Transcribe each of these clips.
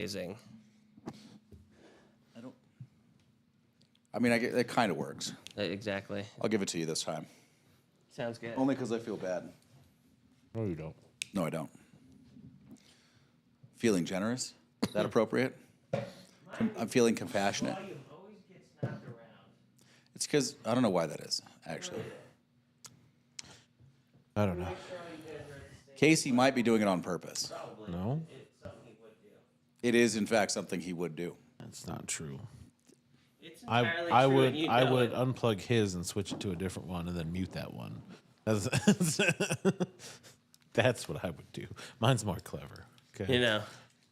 Amazing. It kind of works. Exactly. I'll give it to you this time. Sounds good. Only because I feel bad. No, you don't. No, I don't. Feeling generous? Is that appropriate? I'm feeling compassionate. Volume always gets knocked around. It's because I don't know why that is, actually. I don't know. Casey might be doing it on purpose. Probably. No, It's something he would do. It is, in fact, something he would do. that's not true. It's entirely I true, would and you I know would it. unplug his and switch it to a different one and then mute that one. That's what I would do. Mine's more clever. Okay. You know,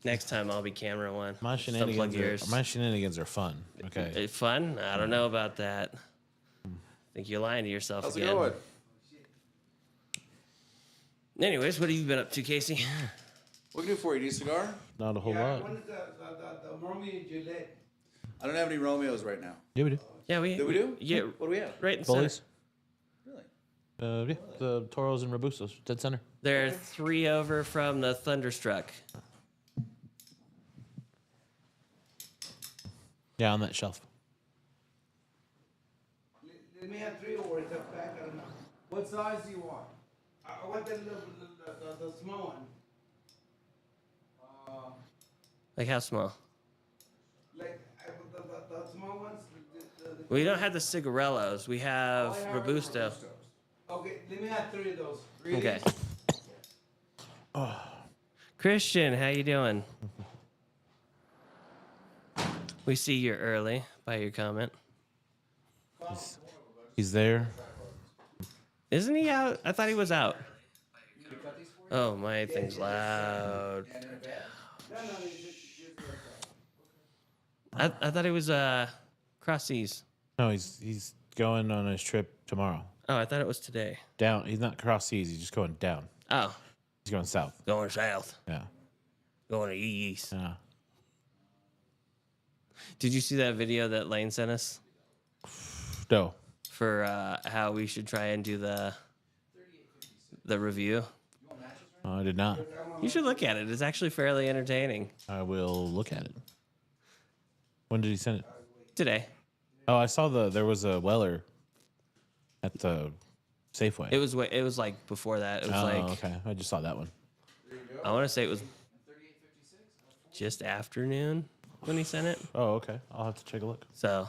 next time I'll be camera one. My Just unplug yours. shenanigans are fun. Okay. Fun? I don't know about that. I think you're lying to yourself How's again. it going? Anyways, what have you been up to, Casey? What can I do for you? Need a cigar? Not a whole Yeah, lot. one is the Romeo and Juliet. I don't have any Romeos right now. Yeah, we do. Yeah, we Do we do? Yeah, What do we have? right in Bullies. Really? Yeah, the Toros and Robustos, dead center. There are 3 over from the Thunderstruck. Yeah, on that shelf. Let me have 3 or it's a pack. I don't know. What size do you want? I want the small one. Like how small? Like the small ones. We don't have the cigarellos. We have I have Robusto. Okay, let me have 3 of those. Really? Okay. Christian, how you doing? We see you're early by your comment. He's there. Isn't he out? I thought he was out. Oh, my thing's loud. I thought he was cross seas. No, he's going on his trip tomorrow. Oh, I thought it was today. Down. He's not cross seas. He's just going down. Oh, He's going south. going south. Yeah. Going to east. Yeah. Did you see that video that Lane sent us No. for how we should try and do the review? I did not. You should look at it. It's actually fairly entertaining. I will look at it. When did he send it? Today. Oh, I saw there was a Weller at the Safeway. It was like before that. It was like okay. I just saw that one. I want to say it was just afternoon when he sent it. Oh, okay. I'll have to take a look. So,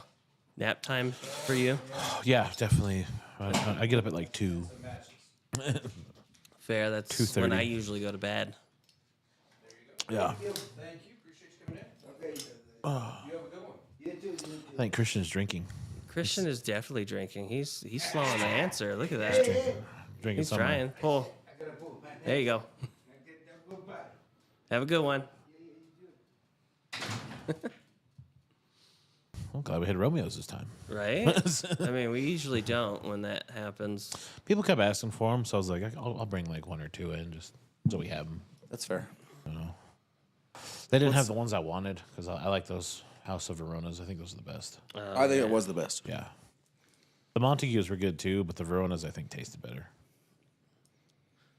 nap time for you. Yeah, definitely. I get up at like 2. Fair. That's 2:30. when I usually go to bed. Yeah. Thank you. Appreciate you coming in. Okay. You have a good one. You too. I think Christian's drinking. Christian is definitely drinking. He's slow on the answer. Look at that. Drinking He's something. trying. Pull. There you go. Have a good one. I'm glad we had Romeo's this time. Right? I mean, we usually don't when that happens. People kept asking for them, so I was like, I'll bring like 1 or 2 in just so we have them. That's fair. They didn't have the ones I wanted because I like those House of Veronas. I think those are the best. I think it was the best. Yeah. The Montagues were good too, but the Veronas I think tasted better.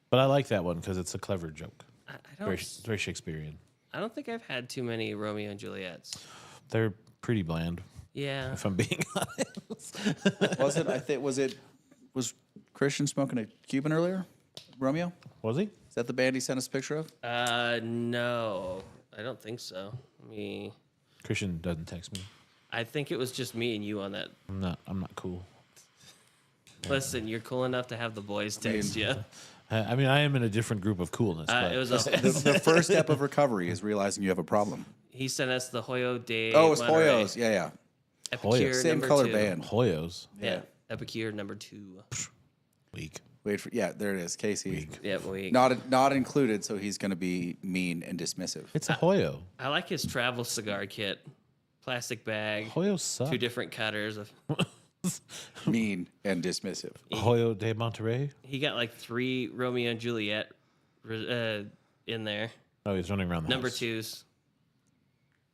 But I like that one because it's a clever joke. I Very Shakespearean. don't think I've had too many Romeo and Juliets. They're pretty bland, Yeah. if I'm being honest. Was Christian smoking a Cuban earlier? Romeo? Was he? Is that the band he sent us a picture of? No, I don't think so. Christian doesn't text me. I think it was just me and you on that. I'm not cool. Listen, you're cool enough to have the boys text you. I mean, I am in a different group of coolness. But It was The first step of recovery is realizing you have a problem. he sent us the Hoyo de Oh, it's Monterey. Hoyos. Yeah. Epicure Hoyo. Same number color 2. band. Hoyos. Yeah. Epicure number 2. Weak. There it is. Casey. Yeah, we. Not included, so he's going to be mean and dismissive. It's a Hoyo. I like his travel cigar kit. Plastic bag. Hoyos suck. 2 different cutters. Mean and dismissive. Hoyo de Monterey. He got like 3 Romeo and Juliet in there. Oh, he's running around the Number house. 2s.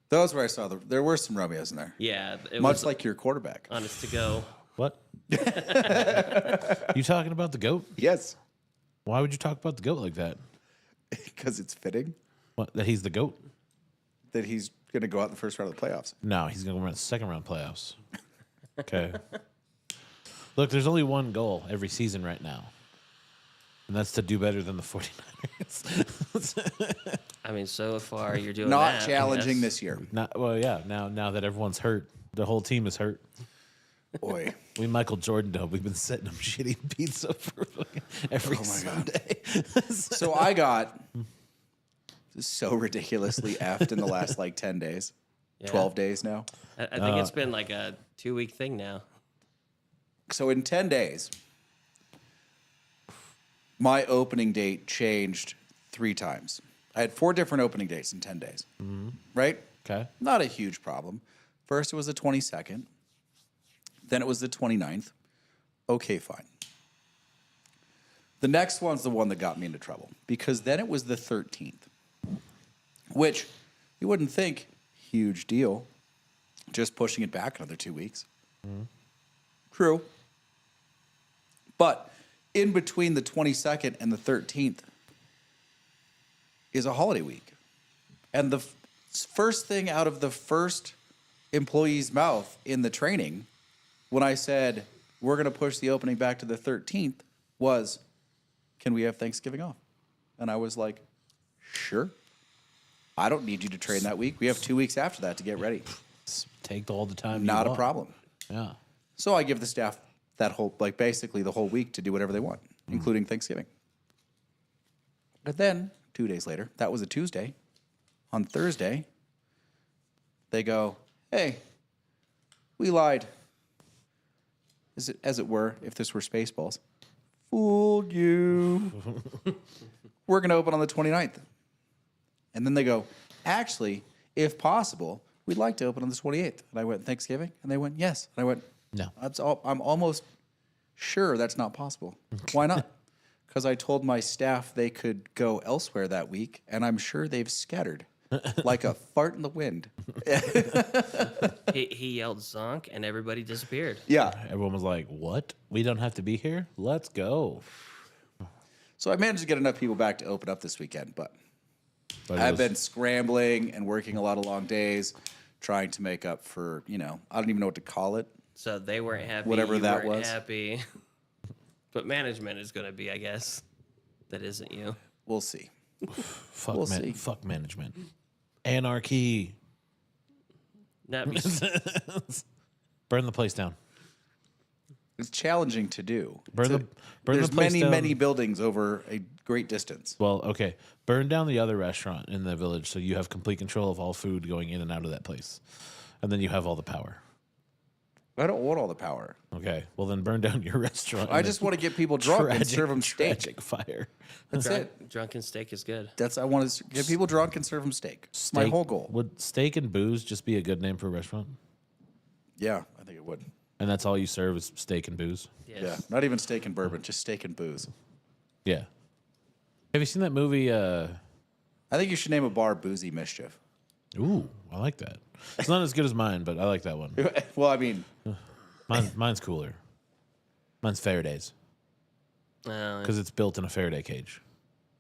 Those where I saw there were some Romeos in there. Yeah. It Much was like your quarterback. honest to go. What? You talking about the goat? Yes. Why would you talk about the goat like that? Because it's fitting. What? That he's the goat? that he's going to go out in the first round of the playoffs. No, he's going to win the second round playoffs. Okay. Look, there's only one goal every season right now, and that's to do better than the 49ers. I mean, so far you're doing Not that. challenging Yes. this year. Well, yeah. Now that everyone's hurt, the whole team is hurt. Boy. We Michael Jordan dub. We've been setting them shitty pizza for every Sunday. So I got so ridiculously effed in the last like 10 days, Yeah. 12 days now. I think it's been like a 2-week thing now. So in 10 days, my opening date changed 3 times. I had 4 different opening dates in 10 days, right? Okay. Not a huge problem. First, it was the 22nd. Then it was the 29th. Okay, fine. The next one's the one that got me into trouble because then it was the 13th, which you wouldn't think, huge deal, just pushing it back another 2 weeks. True. But in between the 22nd and the 13th is a holiday week. And the first thing out of the first employee's mouth in the training when I said, we're going to push the opening back to the 13th was, can we have Thanksgiving off? And I was like, sure. I don't need you to train that week. We have 2 weeks after that to get ready. Take all the time. Not you a want. problem. Yeah. So I give the staff that whole, like basically the whole week to do whatever they want, including Thanksgiving. But then 2 days later, that was a Tuesday. On Thursday, they go, hey, we lied. As it were, if this were Spaceballs. Fooled you. We're going to open on the 29th. And then they go, actually, if possible, we'd like to open on the 28th. And I went, Thanksgiving? And they went, yes. And I went, No. I'm almost sure that's not possible. Why not? Because I told my staff they could go elsewhere that week, and I'm sure they've scattered like a fart in the wind. He yelled zonk and everybody disappeared. Yeah. Everyone was like, what? We don't have to be here? Let's go. So I managed to get enough people back to open up this weekend, but But it I've was- been scrambling and working a lot of long days, trying to make up for, I don't even know what to call it. So they weren't happy. Whatever you that weren't was. happy. But management is going to be, I guess. That isn't you. We'll see. fuck, we'll see. fuck management. Anarchy. Not be, Burn the place down. It's challenging to do. Burn the There's place many, down. many buildings over a great distance. Well, okay. Burn down the other restaurant in the village so you have complete control of all food going in and out of that place. And then you have all the power. I don't want all the power. Okay. Well, then burn down your restaurant. I in just a want to get people drunk and serve them steak. tragic fire. That's it. drunken steak is good. I want to get people drunk and serve them steak. It's my whole goal. Would steak and booze just be a good name for a restaurant? Yeah, I think it would. And that's all you serve is steak and booze? Yes. Yeah, not even steak and bourbon, just steak and booze. Yeah. Have you seen that movie? I think you should name a bar Boozy Mischief. Ooh, I like that. It's not as good as mine, but I like that one. Well, I mean, Mine's cooler. Mine's Faraday's because it's built in a Faraday cage.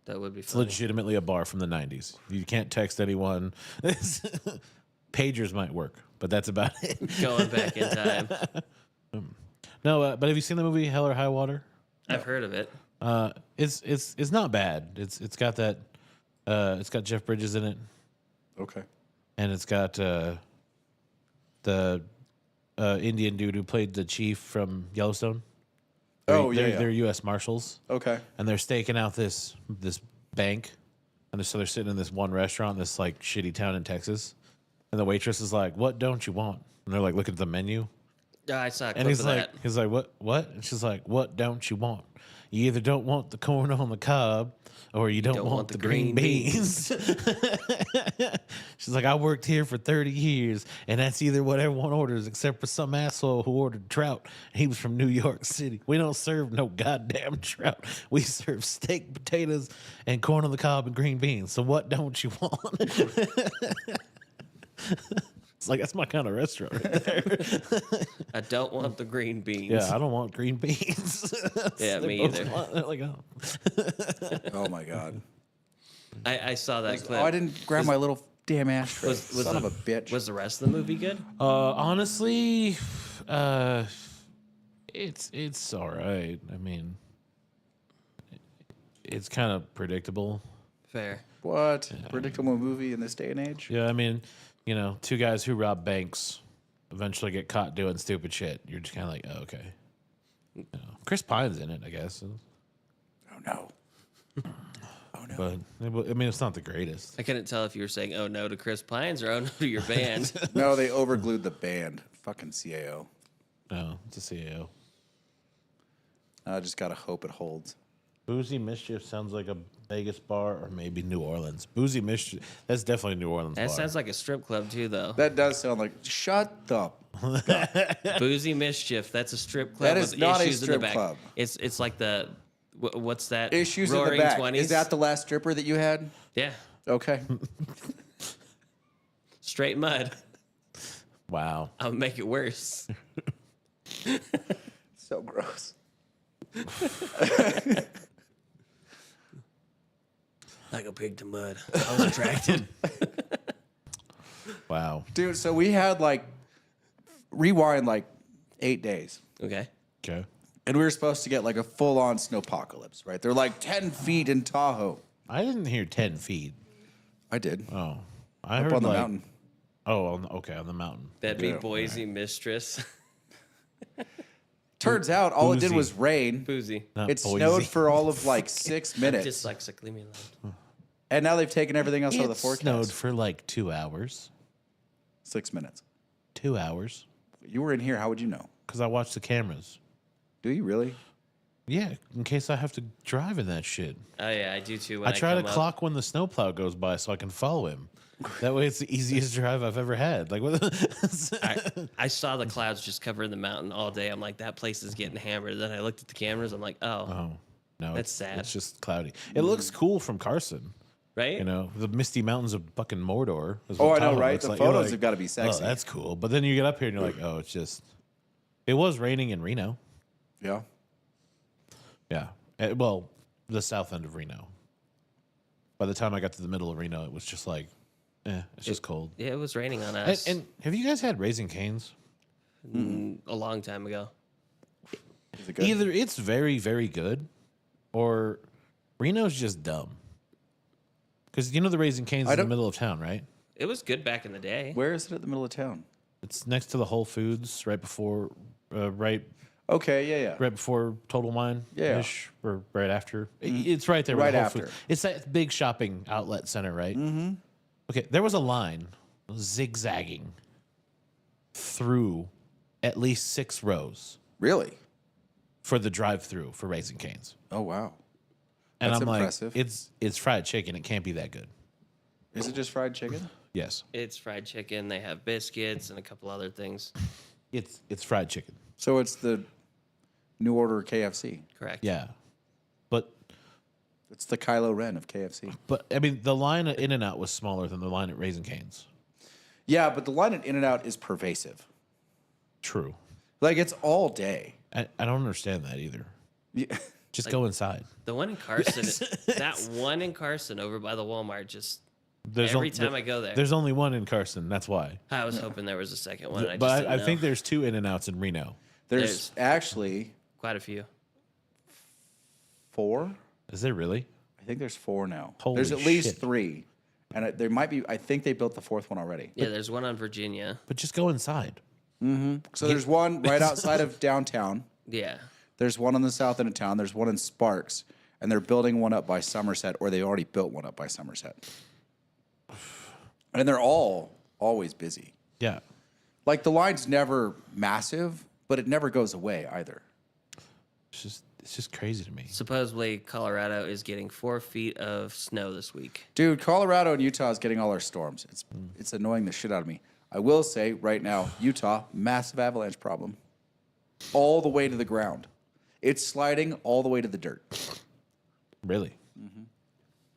That would be It's funny. legitimately a bar from the 90s. You can't text anyone. Pagers might work, but that's about it. Going back in time. No, but have you seen the movie Hell or High Water? I've heard of it. It's not bad. It's got that. It's got Jeff Bridges in it, okay. and it's got the Indian dude who played the chief from Yellowstone. They're U.S. Marshals. Okay. And they're staking out this bank, and so they're sitting in this one restaurant, in this like shitty town in Texas, and the waitress is like, "What don't you want?" And they're like looking at the menu, Yeah, I saw a clip and he's of like, that. "What?" And she's like, "What don't you want? You either don't want the corn on the cob, or you don't want the green beans." She's like, "I worked here for 30 years, and that's either what everyone orders, except for some asshole who ordered trout. He was from New York City. We don't serve no goddamn trout. We serve steak, potatoes, and corn on the cob and green beans. So what don't you want?" It's like, that's my kind of restaurant right there. I don't want the green beans. Yeah, I don't want green beans. Yeah, They me both either. want- they're like, oh. Oh my God. I saw that clip. Oh, I didn't grab my little damn ashtray. Was Son of a bitch. Was the rest of the movie good? Honestly, it's all right. I mean, it's kind of predictable. Fair. What? Predictable movie in this day and age? Yeah, I mean, you know, two guys who rob banks eventually get caught doing stupid shit. You're just kind of like, oh, okay. You know, Chris Pine's in it, I guess. Oh, no. Oh, no. But I mean, it's not the greatest. I couldn't tell if you were saying "oh no" to Chris Pines or "oh no" to your band. No, they overglued the band. Fucking CAO. No, it's a CAO. I just got to hope it holds. Boozy Mischief sounds like a Vegas bar or maybe New Orleans. Boozy Mischief, that's definitely a New Orleans That bar. sounds like a strip club too, though. That does sound like. Shut up. Boozy Mischief. That's a strip club. That is with not a issues in the strip back. club. It's like the what's that? Issues in Roaring the back. 20s? Is that the last stripper that you had? Yeah, Okay. straight mud. Wow. I'll make it worse. So gross. Like a pig to mud. I was attracted. Wow. Dude, so we had rewind 8 days. Okay. Okay. And we were supposed to get a full-on snowpocalypse, right? They're 10 feet in Tahoe. I didn't hear 10 feet. I did. Oh. I Up heard on the mountain. Oh, on the mountain. That'd be Yeah. Boise Mistress. Turns out all it did Boozy. was rain. Boozy. Not It Boise. snowed for all of 6 minutes. Dyslexic. Leave me alone. And now they've taken everything else out of the It forecast. snowed for 2 hours. 6 minutes. 2 hours. You were in here. How would you know? Because I watched the cameras. Do you really? Yeah, in case I have to drive in that shit. Oh yeah, I do too. When I try to come up. clock when the snowplow goes by so I can follow him. That way it's the easiest drive I've ever had. I saw the clouds just covering the mountain all day. I'm like, that place is getting hammered. Then I looked at the cameras. I'm like, oh, Oh, no. That's it's, sad. It's just cloudy. It looks cool from Carson. right? You know, the misty mountains of fucking Mordor. Is Oh, what I know, Tahoe right? looks The like. You're photos like, have got to be sexy. Oh, that's cool. But then you get up here and you're like, oh, it's just. It was raining in Reno. Yeah. Yeah. Well, the south end of Reno. By the time I got to the middle of Reno, it was just it's just cold. Yeah, it was raining on us And have you guys had Raising Cane's? a long time ago. Is it good? Either it's very, very good, or Reno's just dumb. Because you know the Raising Cane's I in the don't- middle of town, right? It was good back in the day. Where is it at the middle of town? It's next to the Whole Foods, right before, right Okay, yeah. right before Total Wine, Yeah. or right after. It's right there. with Right Whole after. Foods. It's that big shopping outlet center, right? Mm-hmm. Okay, there was a line zigzagging through at least 6 rows Really? for the drive-through for Raising Cane's, Oh, wow. and That's I'm impressive. like, it's fried chicken. It can't be that good. Is it just fried chicken? Yes, It's fried chicken. They have biscuits and a couple other things. it's fried chicken. So it's the New Order KFC. Correct. Yeah, but It's the Kylo Ren of KFC. I mean, the line at In-N-Out was smaller than the line at Raising Cane's. Yeah, but the line at In-N-Out is pervasive. True. It's all day. I don't understand that either. Yeah. Just go inside. The one in Carson, that one in Carson over by the Walmart, just There's every on- time I go there, There's only one in Carson. That's why. I was hoping there was a second one. But didn't I know. think there's 2 In-N-Outs in Reno. There's actually quite a few. 4. Is there really? I think there's 4 now. Holy there's at least shit. 3. And there might be, I think they built the 4th one already. Yeah, there's one on Virginia. But just go inside. So there's one right outside of downtown. Yeah. There's one on the south end of town. There's one in Sparks. And they're building one up by Somerset, or they already built one up by Somerset. And they're all always busy. Yeah. The line's never massive, but it never goes away either. It's just crazy to me. Supposedly, Colorado is getting 4 feet of snow this week. Dude, Colorado and Utah is getting all our storms. It's annoying the shit out of me. I will say right now, Utah, massive avalanche problem. All the way to the ground. It's sliding all the way to the dirt. Really?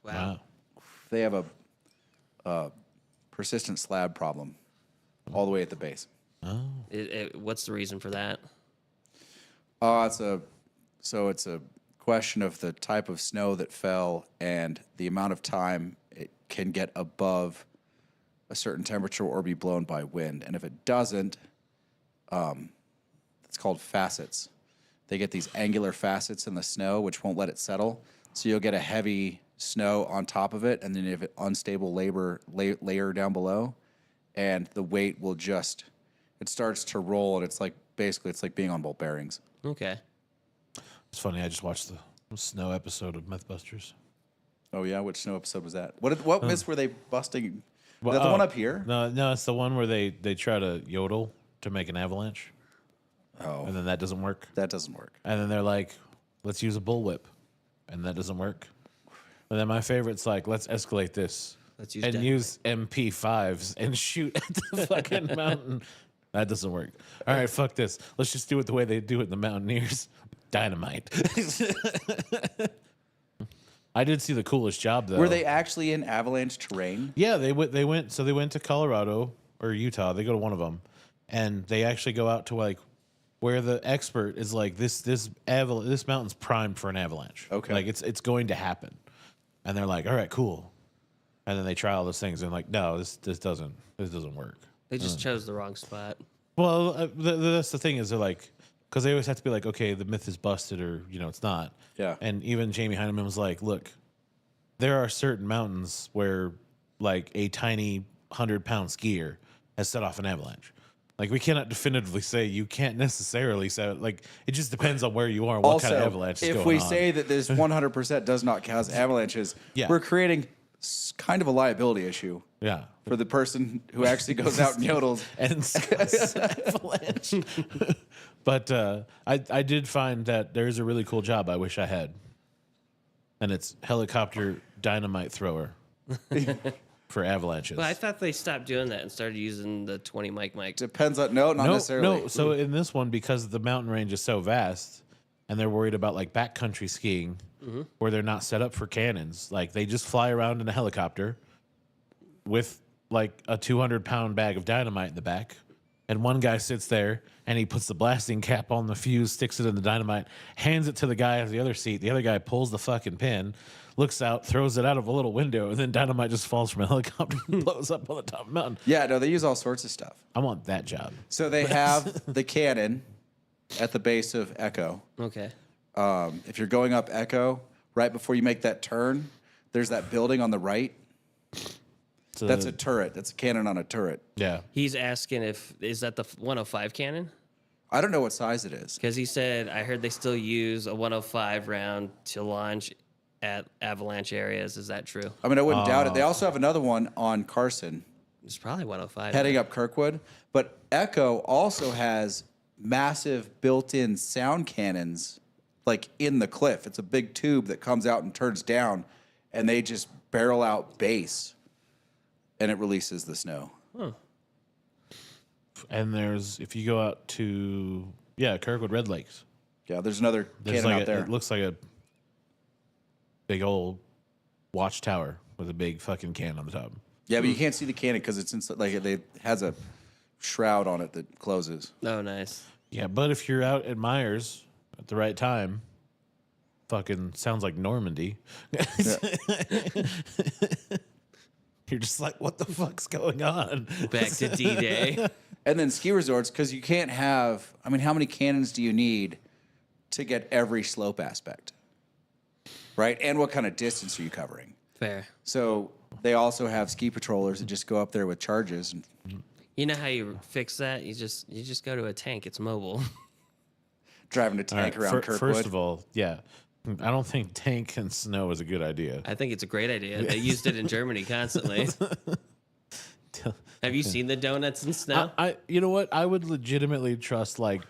Wow. Wow. They have a persistent slab problem all the way at the base. What's the reason for that? It's a question of the type of snow that fell and the amount of time it can get above a certain temperature or be blown by wind. And if it doesn't, it's called facets. They get these angular facets in the snow, which won't let it settle. So you'll get a heavy snow on top of it, and then you have an unstable layer down below, and the weight will just, it starts to roll, and it's like being on ball bearings. Okay. It's funny. I just watched the snow episode of Mythbusters. Oh yeah, which snow episode was that? What myths were they busting? Well, Is that the one up here? No, it's the one where they try to yodel to make an avalanche, Oh, and then that doesn't work. that doesn't work. And then they're like, let's use a bullwhip, and that doesn't work. And then my favorite's like, let's escalate this Let's use and that. use MP5s and shoot at the fucking mountain. That doesn't work. All right, fuck this. Let's just do it the way they do it in the Mountaineers. Dynamite. I did see the coolest job though. Were they actually in avalanche terrain? Yeah, they went. So they went to Colorado or Utah. They go to one of them, and they actually go out to like where the expert is like this mountain's primed for an avalanche. Okay. Like it's going to happen, and they're like, all right, cool. And then they try all those things and like, no, this doesn't work. They just chose the wrong spot. Well, that's the thing is they're like, because they always have to be like, okay, the myth is busted or it's not. Yeah. And even Jamie Heineman was like, look, there are certain mountains where like a tiny 100-pound skier has set off an avalanche. Like we cannot definitively say you can't necessarily say like it just depends on where you are and what kind of avalanche is going on. If we say that this 100% does not cause avalanches, Yeah. we're creating kind of a liability issue Yeah. for the person who actually goes out and yodels. And avalanche. But I did find that there's a really cool job I wish I had. And it's helicopter dynamite thrower for avalanches. But I thought they stopped doing that and started using the 20 mic. Depends on not necessarily. No, so in this one, because the mountain range is so vast and they're worried about like backcountry skiing where they're not set up for cannons, like they just fly around in a helicopter with like a 200-pound bag of dynamite in the back. And one guy sits there and he puts the blasting cap on the fuse, sticks it in the dynamite, hands it to the guy on the other seat. The other guy pulls the fucking pin, looks out, throws it out of a little window, and then dynamite just falls from a helicopter and blows up on the top of the mountain. Yeah, no, they use all sorts of stuff. I want that job. So they have the cannon at the base of Echo. Okay. If you're going up Echo, right before you make that turn, there's that building on the right. So That's a turret. That's a cannon on a turret. yeah. He's asking is that the 105 cannon? I don't know what size it is. Because he said, I heard they still use a 105 round to launch at avalanche areas. Is that true? I mean, I wouldn't doubt it. They also have another one on Carson It's probably 105. heading up Kirkwood. But Echo also has massive built-in sound cannons like in the cliff. It's a big tube that comes out and turns down, and they just barrel out bass, and it releases the snow. And if you go out to, Kirkwood Red Lakes. Yeah, there's another There's cannon like out there. It looks like a big old watchtower with a big fucking can on the top. Yeah, but you can't see the cannon because it's inside, like it has a shroud on it that closes. Oh, nice. Yeah, but if you're out at Myers at the right time, fucking sounds like Normandy. You're just like, what the fuck's going on? Back to D-Day. And then ski resorts, because you can't have, I mean, how many cannons do you need to get every slope aspect? Right? And what kind of distance are you covering? Fair. So they also have ski patrollers that just go up there with charges. And You know how you fix that? You just go to a tank. It's mobile. driving a tank All right, around Kirkwood. First of all, I don't think tank and snow is a good idea. I think it's a great idea. They used it in Germany constantly. Have you seen the donuts and snow? You know what? I would legitimately trust like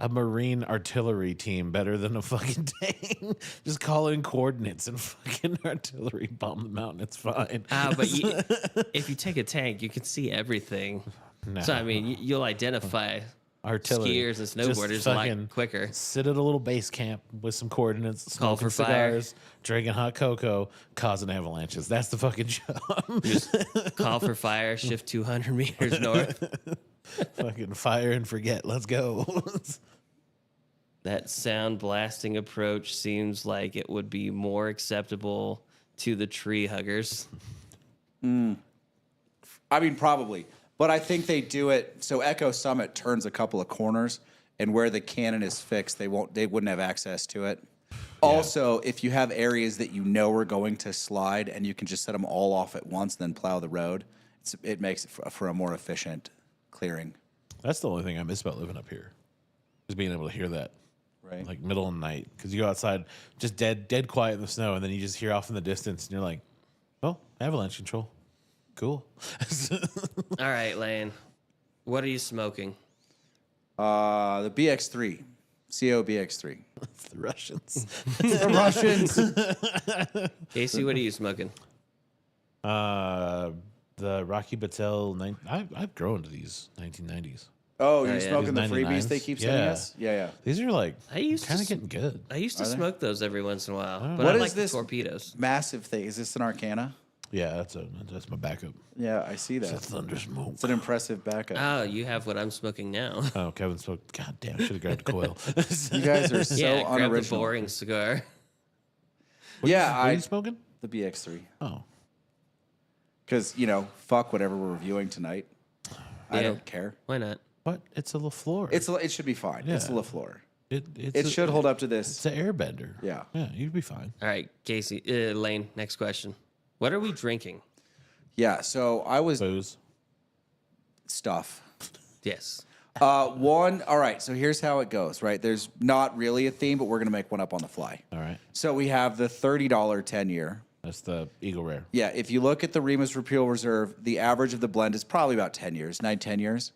a Marine artillery team better than a fucking tank. Just call in coordinates and fucking artillery bomb the mountain. It's fine. But if you take a tank, you can see everything. No. So I mean, you'll identify Artillery. skiers and Just snowboarders a fucking lot quicker. Sit at a little base camp with some coordinates, Call smoking for fire. cigars, drinking hot cocoa, causing avalanches. That's the fucking job. Call for fire, shift 200 meters north. Fucking fire and forget. Let's go. That sound blasting approach seems like it would be more acceptable to the tree huggers. I mean, probably. But I think they do it so Echo Summit turns a couple of corners, and where the cannon is fixed, they wouldn't have access to it. Also, if you have areas that you know are going to slide and you can just set them all off at once and then plow the road, it makes it for a more efficient clearing. That's the only thing I miss about living up here, is being able to hear that, Right. like middle of the night, because you go outside, just dead quiet in the snow, and then you just hear off in the distance, and you're like, "Oh, avalanche control, cool." All right, Lane. What are you smoking? The BX3, CO BX3. It's the Russians. The Russians. Casey, what are you smoking? The Rocky Battelle. I've grown to these 1990s. Oh, you're yeah. smoking the These freebies 99s? they keep sending Yeah. us? Yeah. These are like I used to kind of s- getting good. I used to Are they? smoke those every once in a while, but What I is like this the torpedoes. massive thing? Is this an Arcana? Yeah, that's my backup. Yeah, I see It's a that. thunder smoke. It's an impressive backup. Oh, you have what I'm smoking now. Oh, Kevin smoked. God damn, should have grabbed a coil. You guys are so yeah, grab the unoriginal. boring cigar. Yeah, What are I you smoking? the BX3. Oh, Because, fuck whatever we're reviewing tonight. I Yeah. don't care. Why not? what? It's a LaFleur. It should be fine. It's a Yeah. LaFleur. It's It a- should hold up to It's this. an airbender. Yeah. Yeah, you'd be fine. All right, Casey, Lane. Next question. What are we drinking? Yeah, so I was Booze. stuff. Yes. All right, so here's how it goes, right? There's not really a theme, but we're going to make one up on the fly. All right. So we have the $30 10-year. That's the Eagle Rare. Yeah, if you look at the Remus Repeal Reserve, the average of the blend is probably about 10 years, 10 years.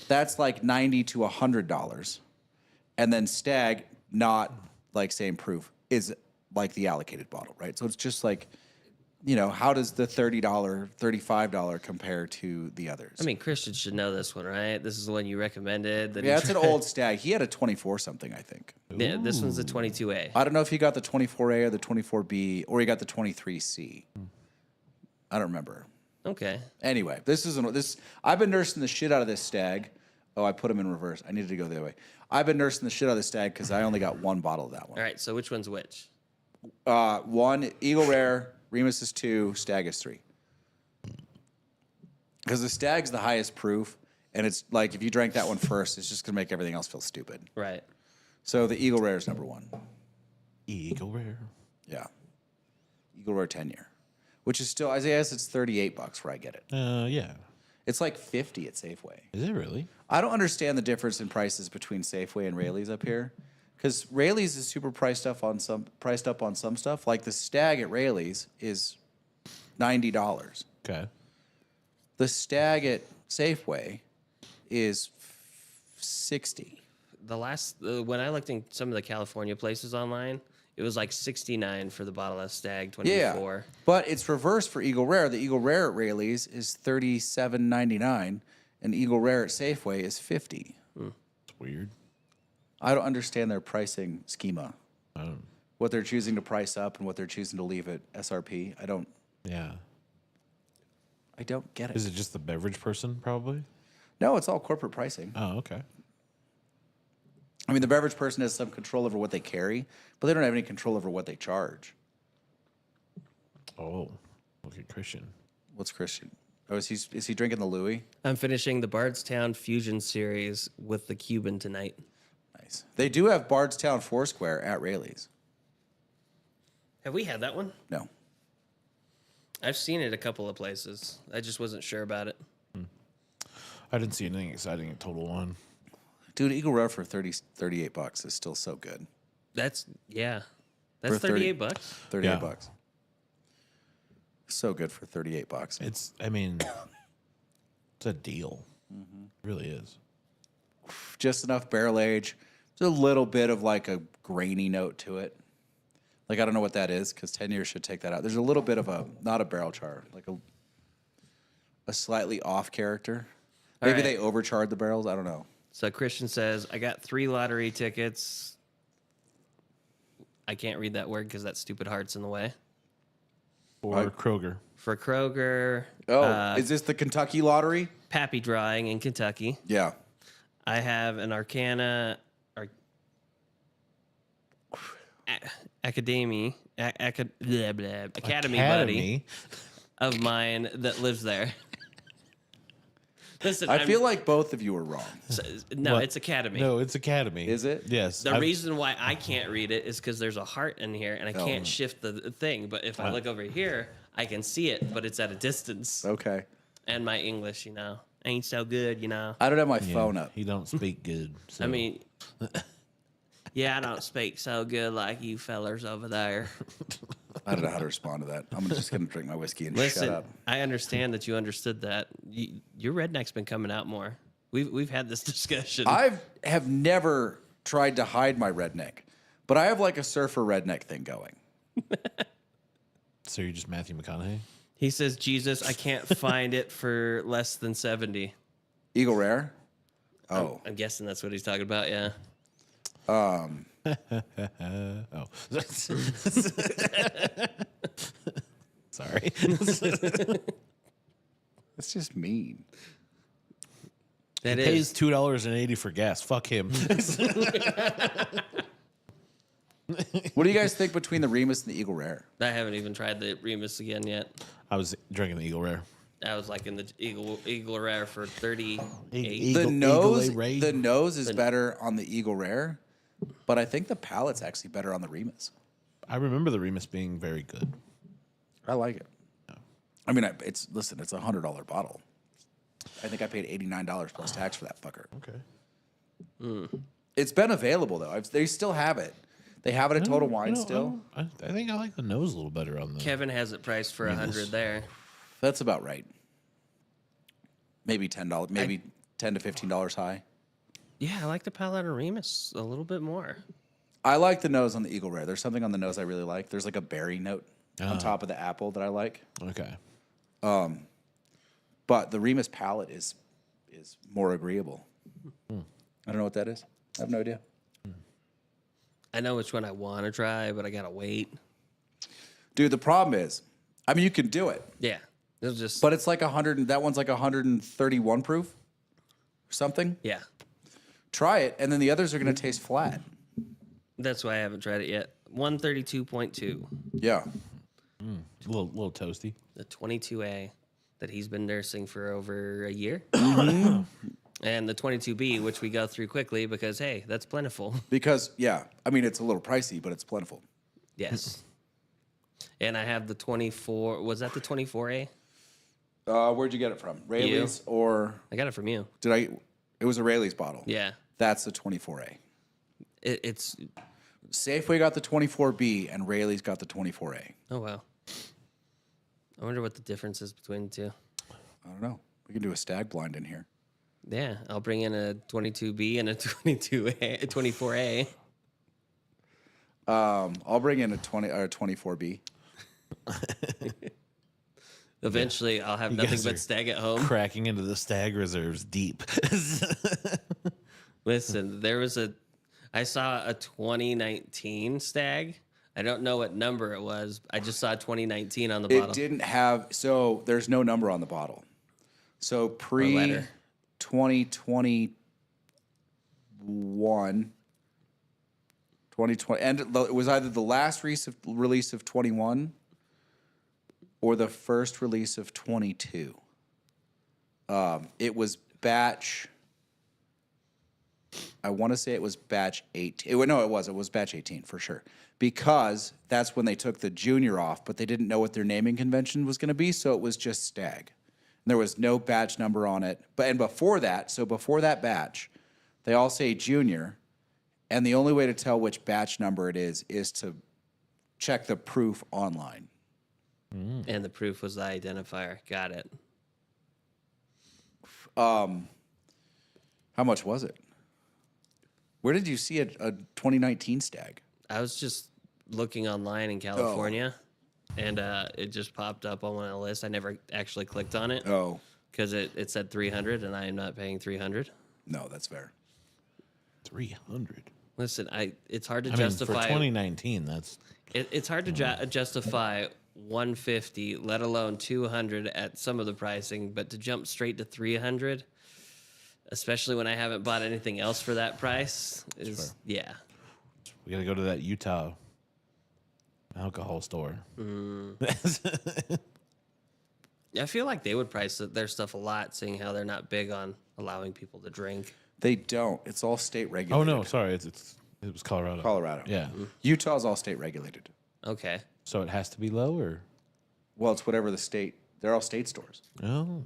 That's like $90 to $100. And then Stag, not like same proof, is like the allocated bottle, right? So it's just like, how does the $30, $35 compare to the others? I mean, Christian should know this one, right? This is the one you recommended. That he yeah, it's an tried. old Stag. He had a 24 something, I think. Yeah, this one's the 22A. I don't know if he got the 24A or the 24B or he got the 23C. I don't remember. Okay. Anyway, I've been nursing the shit out of this Stag. Oh, I put him in reverse. I needed to go the other way. I've been nursing the shit out of this Stag because I only got one bottle of that one. All right, so which one's which? One Eagle Rare, Remus is 2, Stag is 3. Because the Stag's the highest proof, and it's like if you drank that one first, it's just gonna make everything else feel stupid. Right. So the Eagle Rare is number 1. Eagle Rare. Yeah, Eagle Rare 10-year, which is still, I guess it's $38 where I get it. Yeah. It's like 50 at Safeway. Is it really? I don't understand the difference in prices between Safeway and Rayleigh's up here, because Rayleigh's is super priced up on some stuff. Like the Stag at Rayleigh's is $90. Okay. The Stag at Safeway is 60. The last when I looked in some of the California places online, it was like 69 for the bottle of Stag 24. Yeah, but it's reversed for Eagle Rare. The Eagle Rare at Rayleigh's is $37.99, and Eagle Rare at Safeway is $50. It's weird. I don't understand their pricing schema. I don't. What they're choosing to price up and what they're choosing to leave at SRP. I don't Yeah. get it. Is it just the beverage person, probably? No, it's all corporate pricing. Oh, okay. I mean, the beverage person has some control over what they carry, but they don't have any control over what they charge. Oh, look at Christian. What's Christian? Oh, is he drinking the Louis? I'm finishing the Bardstown Fusion series with the Cuban tonight. Nice. They do have Bardstown Foursquare at Rayleigh's. Have we had that one? No. I've seen it a couple of places. I just wasn't sure about it. I didn't see anything exciting at Total One. Dude, Eagle Rare for $38 is still so good. That's For That's 38 bucks. 38 Yeah. bucks. So good for $38. It's a deal. It really is. Just enough barrel age. There's a little bit of like a grainy note to it. Like I don't know what that is because 10 years should take that out. There's a little bit of not a barrel char, like a slightly off character. Maybe right. they overcharred the barrels. I don't know. So Christian says, I got 3 lottery tickets. I can't read that word because that stupid heart's in the way. Or Kroger. For Kroger. Oh, is this the Kentucky lottery? Pappy Drawing in Kentucky. Yeah. I have an Arcana Academy buddy of mine that lives there. Listen, I feel like both of you are wrong. no, What? it's Academy. No, it's Academy. Is it? Yes. The reason why I can't read it is because there's a heart in here, and I can't Oh. shift the thing. But if I look over here, I can see it, but it's at a distance. Okay. And my English, ain't so good, I don't have my phone up. He don't speak good. So. I mean, yeah, I don't speak so good like you fellers over there. I don't know how to respond to that. I'm just going to drink my whiskey and Listen, shut up. I understand that you understood that. Your redneck's been coming out more. We've had this discussion. I have never tried to hide my redneck, but I have like a surfer redneck thing going. So you're just Matthew McConaughey? He says, Jesus, I can't find it for less than 70. Eagle Rare? Oh. I'm guessing that's what he's talking about, yeah. Oh. Sorry. That's just mean. That He is. pays $2.80 for gas. Fuck him. What do you guys think between the Remus and the Eagle Rare? I haven't even tried the Remus again yet. I was drinking the Eagle Rare. I was like in the Eagle Rare for 38. Eagle- The nose, Eagle A Ray. the nose is better on the Eagle Rare, but I think the palate's actually better on the Remus. I remember the Remus being very good. I like it. I mean, it's a $100 bottle. I think I paid $89 plus tax for that fucker. Okay. It's been available though. They still have it. They have it at Total Wine still. I think I like the nose a little better on the. Kevin has it priced for 100 there. That's about right. Maybe $10, maybe $10 to $15 high. Yeah, I like the palate of Remus a little bit more. I like the nose on the Eagle Rare. There's something on the nose I really like. There's like a berry note on top of the apple that I like. Okay. But the Remus palate is more agreeable. I don't know what that is. I have no idea. I know which one I want to try, but I gotta wait. Dude, the problem is, I mean, you can do it, Yeah, it'll just. but it's like 100. That one's like 131 proof or something. Yeah, Try it, and then the others are going to taste flat. that's why I haven't tried it yet. 132.2, Yeah. A little toasty. the 22A that he's been nursing for over a year, and the 22B, which we go through quickly because hey, that's plentiful. Because, yeah, I mean, it's a little pricey, but it's plentiful. Yes. And I have the 24. Was that the 24A? Where'd you get it from? Rayleigh's or I got it from you. did I? It was a Rayleigh's bottle. Yeah. That's the 24A. It's. Safeway got the 24B and Rayleigh's got the 24A. Oh, wow. I wonder what the difference is between the two. I don't know. We can do a stag blind in here. Yeah, I'll bring in a 22B and a 22A, a 24A. I'll bring in a 24B. Eventually, I'll have You nothing guys but are stag at home. Cracking into the stag reserves deep. Listen, I saw a 2019 stag. I don't know what number it was. I just saw 2019 on the It bottle. didn't have, so there's no number on the bottle. So pre letter. 2021, 2020, and it was either the last release of 21 or the first release of 22. It was batch, I want to say it was batch 18. No, it was batch 18 for sure. Because that's when they took the junior off, but they didn't know what their naming convention was going to be, so it was just stag. And there was no batch number on it. And before that batch, they all say junior, and the only way to tell which batch number it is to check the proof online. And the proof was the identifier. Got it. How much was it? Where did you see a 2019 stag? I was just looking online in California, and it just popped up on my list. I never actually clicked on it Oh, because it said 300, and I am not paying 300. no, that's fair. 300. Listen, it's hard to I mean, justify. for 2019, that's It's hard to justify 150, let alone 200 at some of the pricing, but to jump straight to 300, especially when I haven't bought anything else for that price, is yeah. we got to go to that Utah alcohol store. I feel like they would price their stuff a lot, seeing how they're not big on allowing people to drink. They don't. It's all state Oh regulated. no, sorry, it was Colorado. Colorado. Yeah. Utah's all state regulated. Okay. So it has to be low, or Well, it's whatever the state. They're all state stores. oh,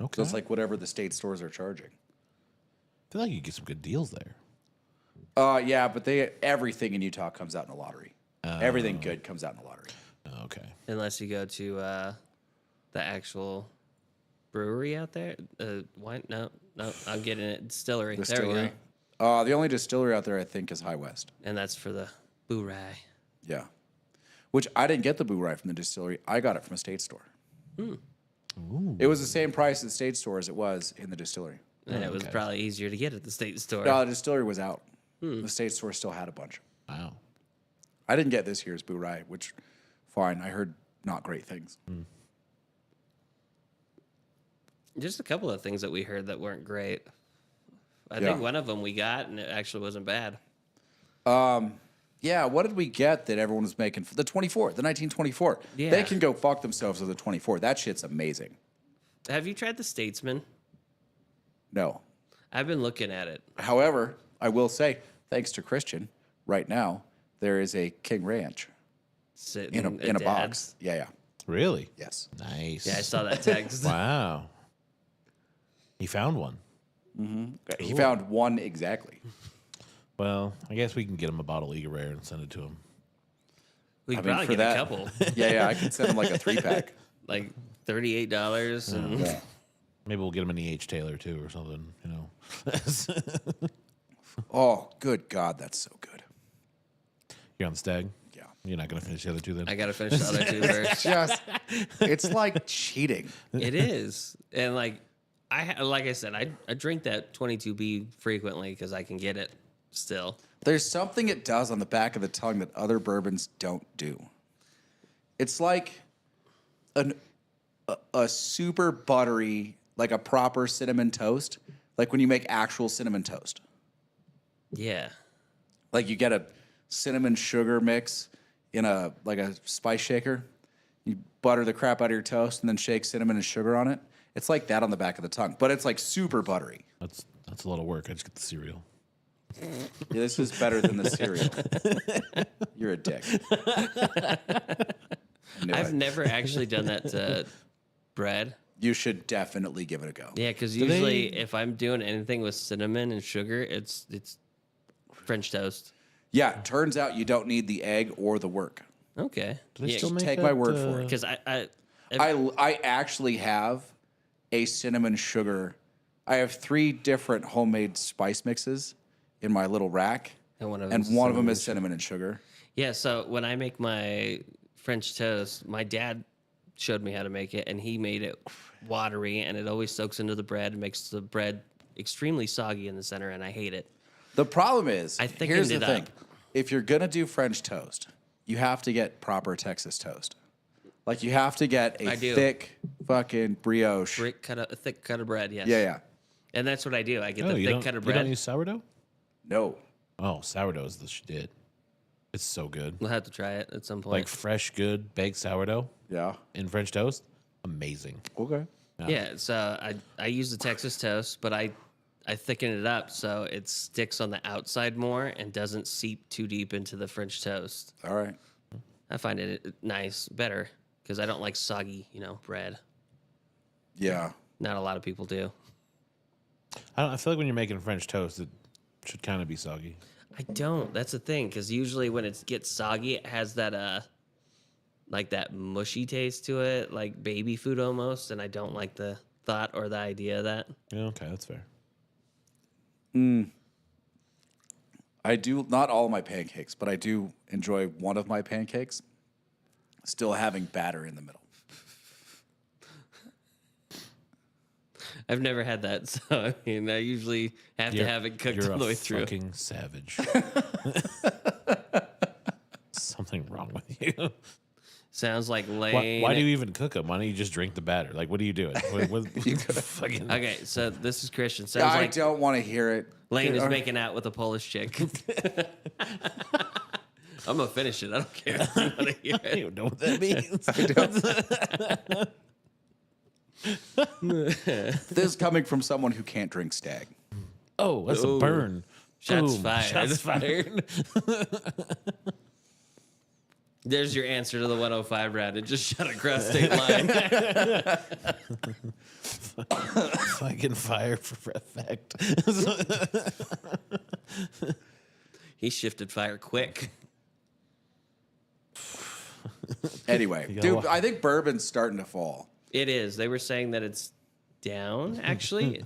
okay. So it's like whatever the state stores are charging. I feel like you get some good deals there. Yeah, but everything in Utah comes out in a lottery. Everything good comes out in a lottery. Oh, okay. Unless you go to the actual brewery out there. Wine? No, I'm getting it. Distillery. There we Distillery. go. The only distillery out there, I think, is High West. And that's for the boo-rye. Yeah. Which I didn't get the boo rye from the distillery. I got it from a state store. It was the same price at the state store as it was in the distillery. And it was probably easier to get at the state store. No, the distillery was out. The state store still had a bunch. Wow. I didn't get this year's boo rye, which, fine. I heard not great things. Just a couple of things that we heard that weren't great. I think one of them we got, and it actually wasn't bad. Yeah, what did we get that everyone was making for the 24, the 1924? Yeah. They can go fuck themselves with the 24. That shit's amazing. Have you tried the Statesman? No. I've been looking at it. However, I will say, thanks to Christian, right now, there is a King Ranch Sitting in a at box. Dad's. Yeah. Really? Yes. Nice. Yeah, I saw that text. Wow. He found one. He found one exactly. Well, I guess we can get him a bottle of Eagle Rare and send it to him. We I could mean, probably for get that- a couple, Yeah, I can send him like a 3-pack. like $38. And Yeah. Maybe we'll get him an E.H. Taylor too, or something. You know. Oh, good God, that's so good. You're on the Stag. Yeah. You're not gonna finish the other two then. I got to finish the other two first. Just, it's like cheating. It is, and like I said, I drink that 22B frequently because I can get it still. There's something it does on the back of the tongue that other bourbons don't do. It's like a super buttery, like a proper cinnamon toast, like when you make actual cinnamon toast. Yeah, Like you get a cinnamon sugar mix in a spice shaker. You butter the crap out of your toast and then shake cinnamon and sugar on it. It's like that on the back of the tongue, but it's like super buttery. That's a lot of work. I just get the cereal. Yeah, this is better than the cereal. You're a dick. I've never actually done that to bread. You should definitely give it a go. Yeah, because usually if I'm doing anything with cinnamon and sugar, it's French toast. Yeah, turns out you don't need the egg or the work. Okay. Do they still make take that, my word for it. Because I actually have a cinnamon sugar. I have 3 different homemade spice mixes in my little rack, And one of and them's one of them cinnamon is cinnamon and sugar. Yeah, so when I make my French toast, my dad showed me how to make it, and he made it watery, and it always soaks into the bread and makes the bread extremely soggy in the center, and I hate it. The problem is, I thickened here's the it thing: up. if you're gonna do French toast, you have to get proper Texas toast. Like you have to get a I do. thick fucking brioche. A thick cut of bread, yes. Yeah. And that's what I do. I get Oh, the you thick don't, cut of you bread. don't use sourdough? No. Oh, sourdough is the shit. It's so good. We'll have to try it at some point. Like fresh, good baked sourdough Yeah. in French toast. Amazing. Okay. Yeah, so I use the Texas toast, but I thicken it up so it sticks on the outside more and doesn't seep too deep into the French toast. All right. I find it nice, better, because I don't like soggy, bread. Yeah. Not a lot of people do. I feel like when you're making French toast, it should kind of be soggy. I don't. That's the thing, because usually when it gets soggy, it has that like that mushy taste to it, like baby food almost, and I don't like the thought or the idea of that. Yeah, okay, that's fair. I do not all of my pancakes, but I do enjoy one of my pancakes still having batter in the middle. I've never had that, so I mean, I usually have to have it cooked You're all the a way through. fucking savage. Something wrong with you. Sounds like Why, Lane. why do you even cook them? Why don't you just drink the batter? Like, what are you doing? Fucking, Okay, so this is Christian. Sounds I like don't want to hear it. Lane is Or- making out with a Polish chick. I'm gonna finish it. I don't care. If you wanna hear I it. don't know what that means. This is coming from someone who can't drink Stag. Oh, that's a burn. Shots Boom. fired. Shots fired. There's your answer to the 105 round. It just shot across state line. Fucking fire for effect. He shifted fire quick. Anyway, gotta dude, walk. I think bourbon's starting to fall. It is. They were saying that it's down, actually,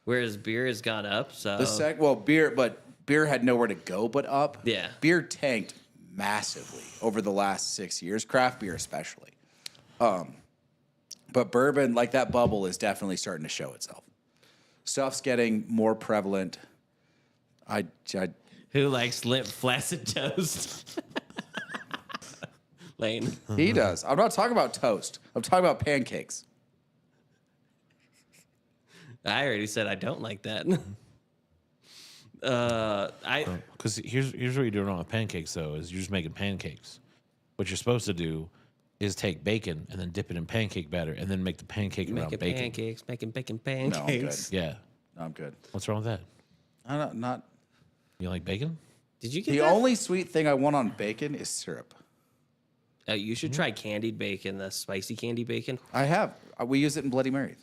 whereas beer has gone up. So Beer had nowhere to go but up. Yeah. Beer tanked massively over the last 6 years, craft beer especially. But bourbon, like that bubble, is definitely starting to show itself. Stuff's getting more prevalent. who likes limp, flaccid toast? Lane. He does. I'm not talking about toast. I'm talking about pancakes. I already said I don't like that. Because here's what you're doing wrong with pancakes, though, is you're just making pancakes. What you're supposed to do is take bacon and then dip it in pancake batter and then make the pancake around making bacon. pancakes, making bacon No, I'm good. pancakes. Yeah. No, I'm good. What's wrong with that? I'm not. You like bacon? Did you get The that? only sweet thing I want on bacon is syrup. You should try candied bacon, the spicy candy bacon. I have. We use it in Bloody Marys.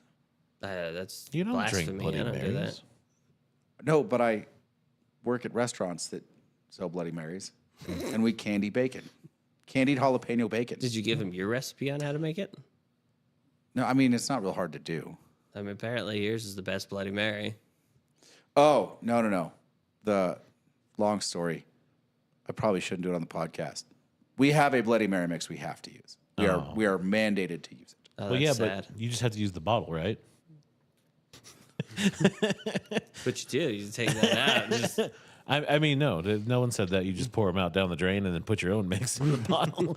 That's You don't blasphemy. drink Bloody I don't do that. Marys. No, but I work at restaurants that sell Bloody Marys, and we candy bacon. Candied jalapeno bacon. Did you give him your recipe on how to make it? No, I mean, it's not real hard to do. I mean, apparently yours is the best Bloody Mary. Oh, no. The long story. I probably shouldn't do it on the podcast. We have a Bloody Mary mix we have to use. We are mandated to use it. Oh, Well, yeah, that's sad. but you just have to use the bottle, right? But you do. You take that out. and Just, I mean, no. No one said that. You just pour them out down the drain and then put your own mix in the bottle.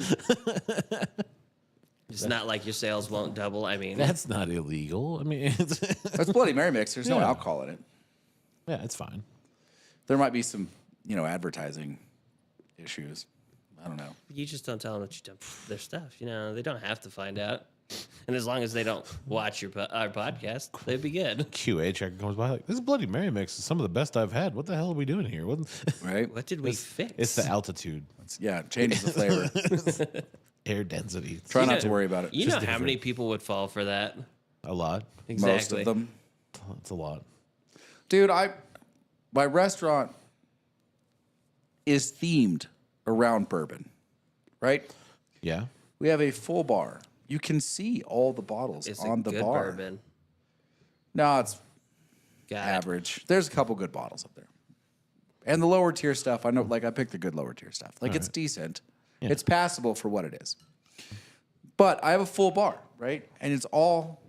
it's not like your sales won't double. I mean, That's not illegal. I mean, That's Bloody Mary mix. There's no Yeah. alcohol in it. yeah, it's fine. There might be some, advertising issues. I don't know. you just don't tell them what you done with their stuff. They don't have to find out. And as long as they don't watch our podcast, they'd be good. QA checker comes by like, this Bloody Mary mix is some of the best I've had. What the hell are we doing here? Right? What did we fix? It's the altitude, Yeah, changes the flavor. air density. Try not know- to worry about it. You know just how many different. people would fall for that? A lot. Exactly. Most of them. That's a lot. Dude, my restaurant is themed around bourbon, right? Yeah. We have a full bar. You can see all the bottles It's on a the good bar. bourbon. No, it's Got it. average. There's a couple good bottles up there. And the lower tier stuff, I know, like I picked the good lower tier stuff. Like it's decent. Yeah. It's passable for what it is. But I have a full bar, right? And it's all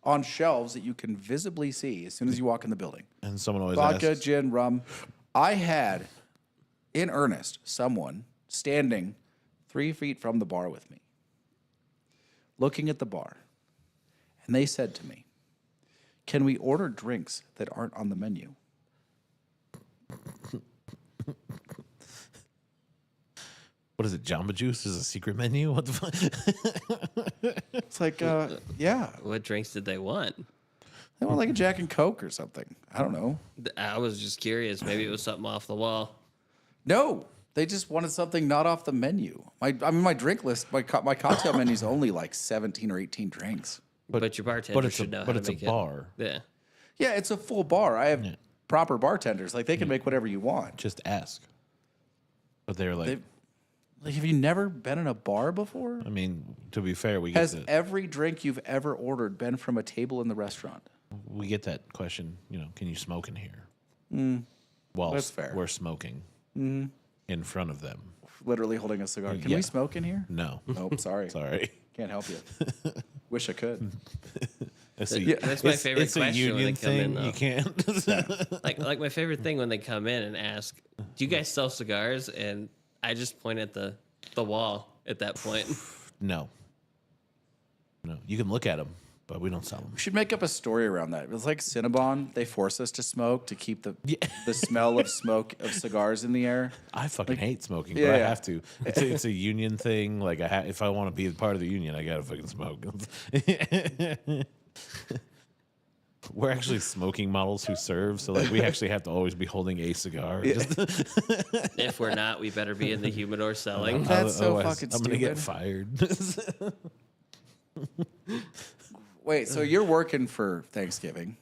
on shelves that you can visibly see as soon as you walk in the building. And someone always Vodka, asks, gin, rum. I had, in earnest, someone standing 3 feet from the bar with me, looking at the bar. And they said to me, "Can we order drinks that aren't on the menu?" what is it? Jamba Juice is a secret menu? What the fuck? It's like, yeah. What drinks did they want? They want like a Jack and Coke or something. I don't know. I was just curious. Maybe it was something off the wall. No, they just wanted something not off the menu. My drink list, my cocktail menu is only like 17 or 18 drinks. But your bartender it's should know how but to it's a make bar. it. Yeah. Yeah, it's a full bar. I have proper bartenders. Like they can make whatever you want. Just ask. But they're like, Like, have you never been in a bar before? I mean, to be fair, we get Has every drink you've ever ordered been from a table in the restaurant? that question. Can you smoke in here? While That's fair. we're smoking in front of them. Literally holding a cigar. Can Yeah. we smoke in here? No, Nope, sorry. sorry. Can't help you. Wish I could. That's That's my favorite It's a question when they union come in, thing. though. You can't. Like my favorite thing when they come in and ask, "Do you guys sell cigars?" And I just point at the wall at that point. No. You can look at them. but we don't sell them. We should make up a story around that. It was like Cinnabon. They force us to smoke to keep the smell of smoke of cigars in the air. I fucking hate smoking, Yeah, but I yeah. have to. It's a union thing. Like if I want to be part of the union, I gotta fucking smoke. We're actually smoking models who serve, so like we actually have to always be holding a cigar. If we're not, we better be in the humidor selling. That's so Otherwise, fucking I'm gonna get stupid. fired. Wait, so you're working for Thanksgiving.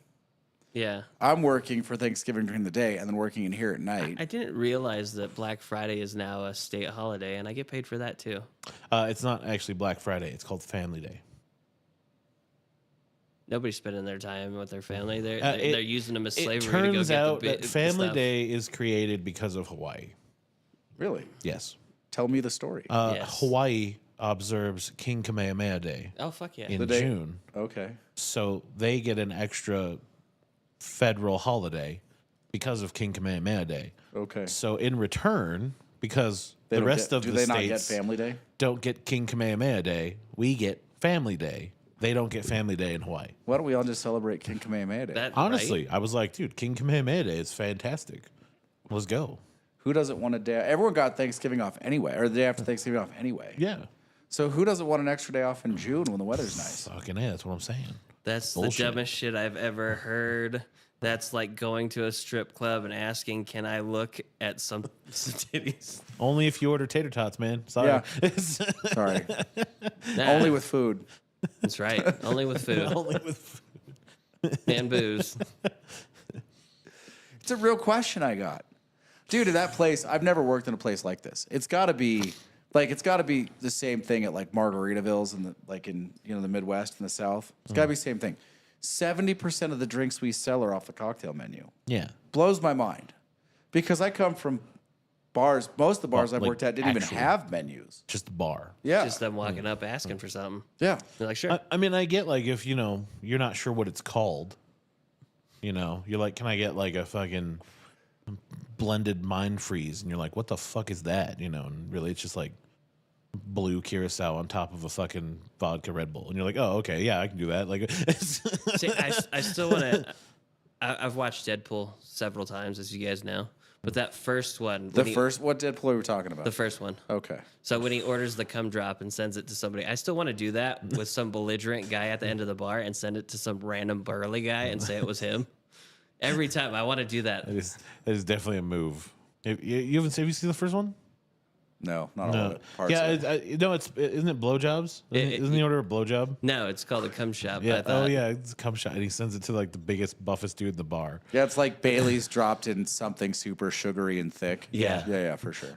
Yeah. I'm working for Thanksgiving during the day and then working in here at night. I didn't realize that Black Friday is now a state holiday, and I get paid for that too. It's not actually Black Friday. It's called Family Day. Nobody's spending their time with their family. They're It- they're using them as slavery It to go turns get out the that Family Day is created because of Hawaii. Really? Yes. Tell me the story. Yes. Hawaii observes King Kamehameha Day Oh fuck yeah! in day- June. Okay. So they get an extra federal holiday because of King Kamehameha Day. Okay. So in return, because They the don't rest get- of do the they states not get Family Day? don't get King Kamehameha Day, we get Family Day. They don't get Family Day in Hawaii. Why don't we all just celebrate King Kamehameha Day? That Honestly, right? I was like, dude, King Kamehameha Day is fantastic. Let's go. Who doesn't want a day? Everyone got Thanksgiving off anyway, or the day after Thanksgiving off anyway. Yeah. So who doesn't want an extra day off in June when the weather's nice? Fucking A, that's what I'm saying. That's Bullshit. the dumbest shit I've ever heard. That's like going to a strip club and asking, "Can I look at some titties?" Only if you order tater tots, man. Sorry. Yeah. Sorry. Nah, Only with food. that's right. Only with food Only with and booze. It's a real question I got. Dude, at that place, I've never worked in a place like this. It's got to be the same thing at like Margaritavilles and in the Midwest and the South. It's got to be the same thing. 70% of the drinks we sell are off the cocktail menu. Yeah. Blows my mind. Because I come from bars, most of the bars Well, I've like, worked at didn't even actually- have menus. Just a bar. Yeah. Just them walking up asking for something. Yeah. You're like, sure. I mean, I get like if you're not sure what it's called. You're like, can I get like a fucking blended mind freeze? And you're like, what the fuck is that? And really it's just like blue curacao on top of a fucking vodka Red Bull. And you're like, oh, okay, yeah, I can do that. Like, See, I still want to. I've watched Deadpool several times, as you guys know. But that first one, What Deadpool are we talking about? the first one. Okay. So when he orders the cum drop and sends it to somebody, I still want to do that with some belligerent guy at the end of the bar and send it to some random burly guy and say it was him. Every time I want to do that. that is definitely a move. Have you seen the first one? No, not all of it. Parts Yeah, of it. isn't it blowjobs? Isn't the order a blowjob? No, it's called a cum shop. Yeah. I thought. Oh yeah, it's a cum shot, and he sends it to like the biggest, buffest dude in the bar. Yeah, it's like Bailey's dropped in something super sugary and thick. Yeah. Yeah, for sure.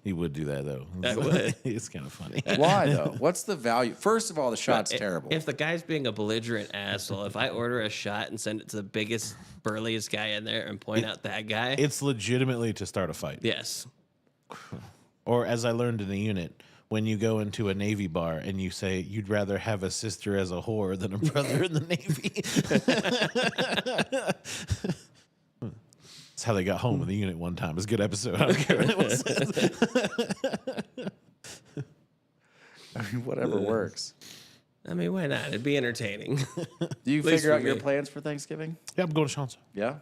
You would do that though. I would. It's kind of funny. Why though? What's the value? First of all, the shot's But terrible. If the guy's being a belligerent asshole, if I order a shot and send it to the biggest, burliest guy in there and point out that guy, It's legitimately to start a fight. yes. Or as I learned in the unit, when you go into a Navy bar and you say you'd rather have a sister as a whore than a brother in the Navy. That's how they got home in the unit one time. It was a good episode. I don't care what it was. I mean, whatever works. I mean, why not? It'd be entertaining. Do you least figure for out your me. plans for Thanksgiving? Yeah, I'm going to Sean's. Yeah.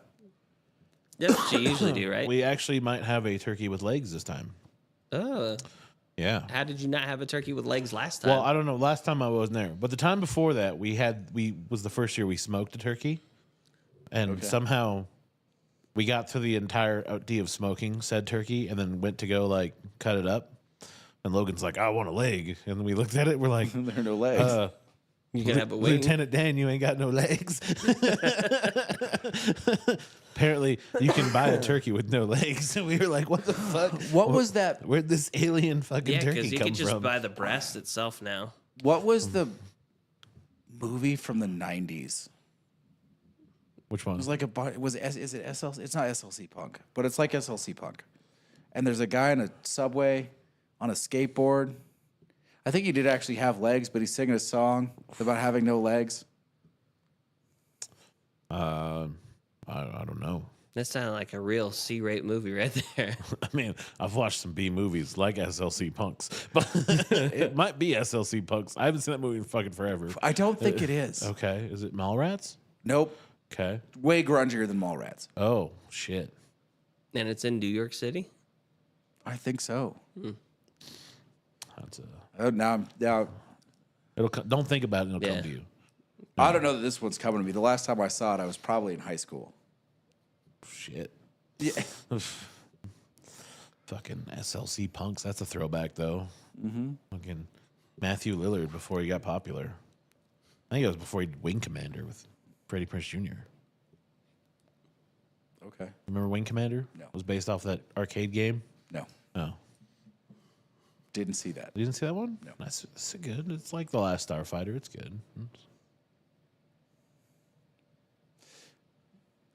That's what you usually do, right? We actually might have a turkey with legs this time. Oh, Yeah. how did you not have a turkey with legs last time? Well, I don't know. Last time I wasn't there, but the time before that, we was the first year we smoked a turkey, and somehow we got through the entire day of smoking said turkey, and then went to go like cut it up, and Logan's like, "I want a leg," and we looked at it, we're like, There are no legs. you can have a wing. Lieutenant Dan, you ain't got no legs. Apparently, you can buy a turkey with no legs, and we were like, "What the fuck? What was that? Where'd this alien fucking Yeah, turkey because you come could just from?" buy the breast itself now. What was the movie from the 90s? Which one? It was like is it SLC? It's not SLC Punk, but it's like SLC Punk. And there's a guy in a subway on a skateboard. I think he did actually have legs, but he's singing a song about having no legs. I don't know. That sounded like a real C-rate movie right there. I mean, I've watched some B movies like SLC Punks, but it might be SLC Punks. I haven't seen that movie in fucking forever. I don't think it is. Okay, is it Mallrats? Nope. Okay. Way grungier than Mallrats. Oh shit. And it's in New York City? I think so. That's Now, don't think about it. It'll Yeah. come to you. I don't know that this one's coming to me. The last time I saw it, I was probably in high school. Shit. Yeah. Fucking SLC Punks. That's a throwback, though. Mm-hmm. Fucking Matthew Lillard before he got popular. I think it was before he Wing Commander with Freddie Prinze Jr. Okay. Remember Wing Commander? No. It was based off that arcade game. No. Oh, Didn't see that. you didn't see that one? No. That's it's good. It's like The Last Starfighter. It's good.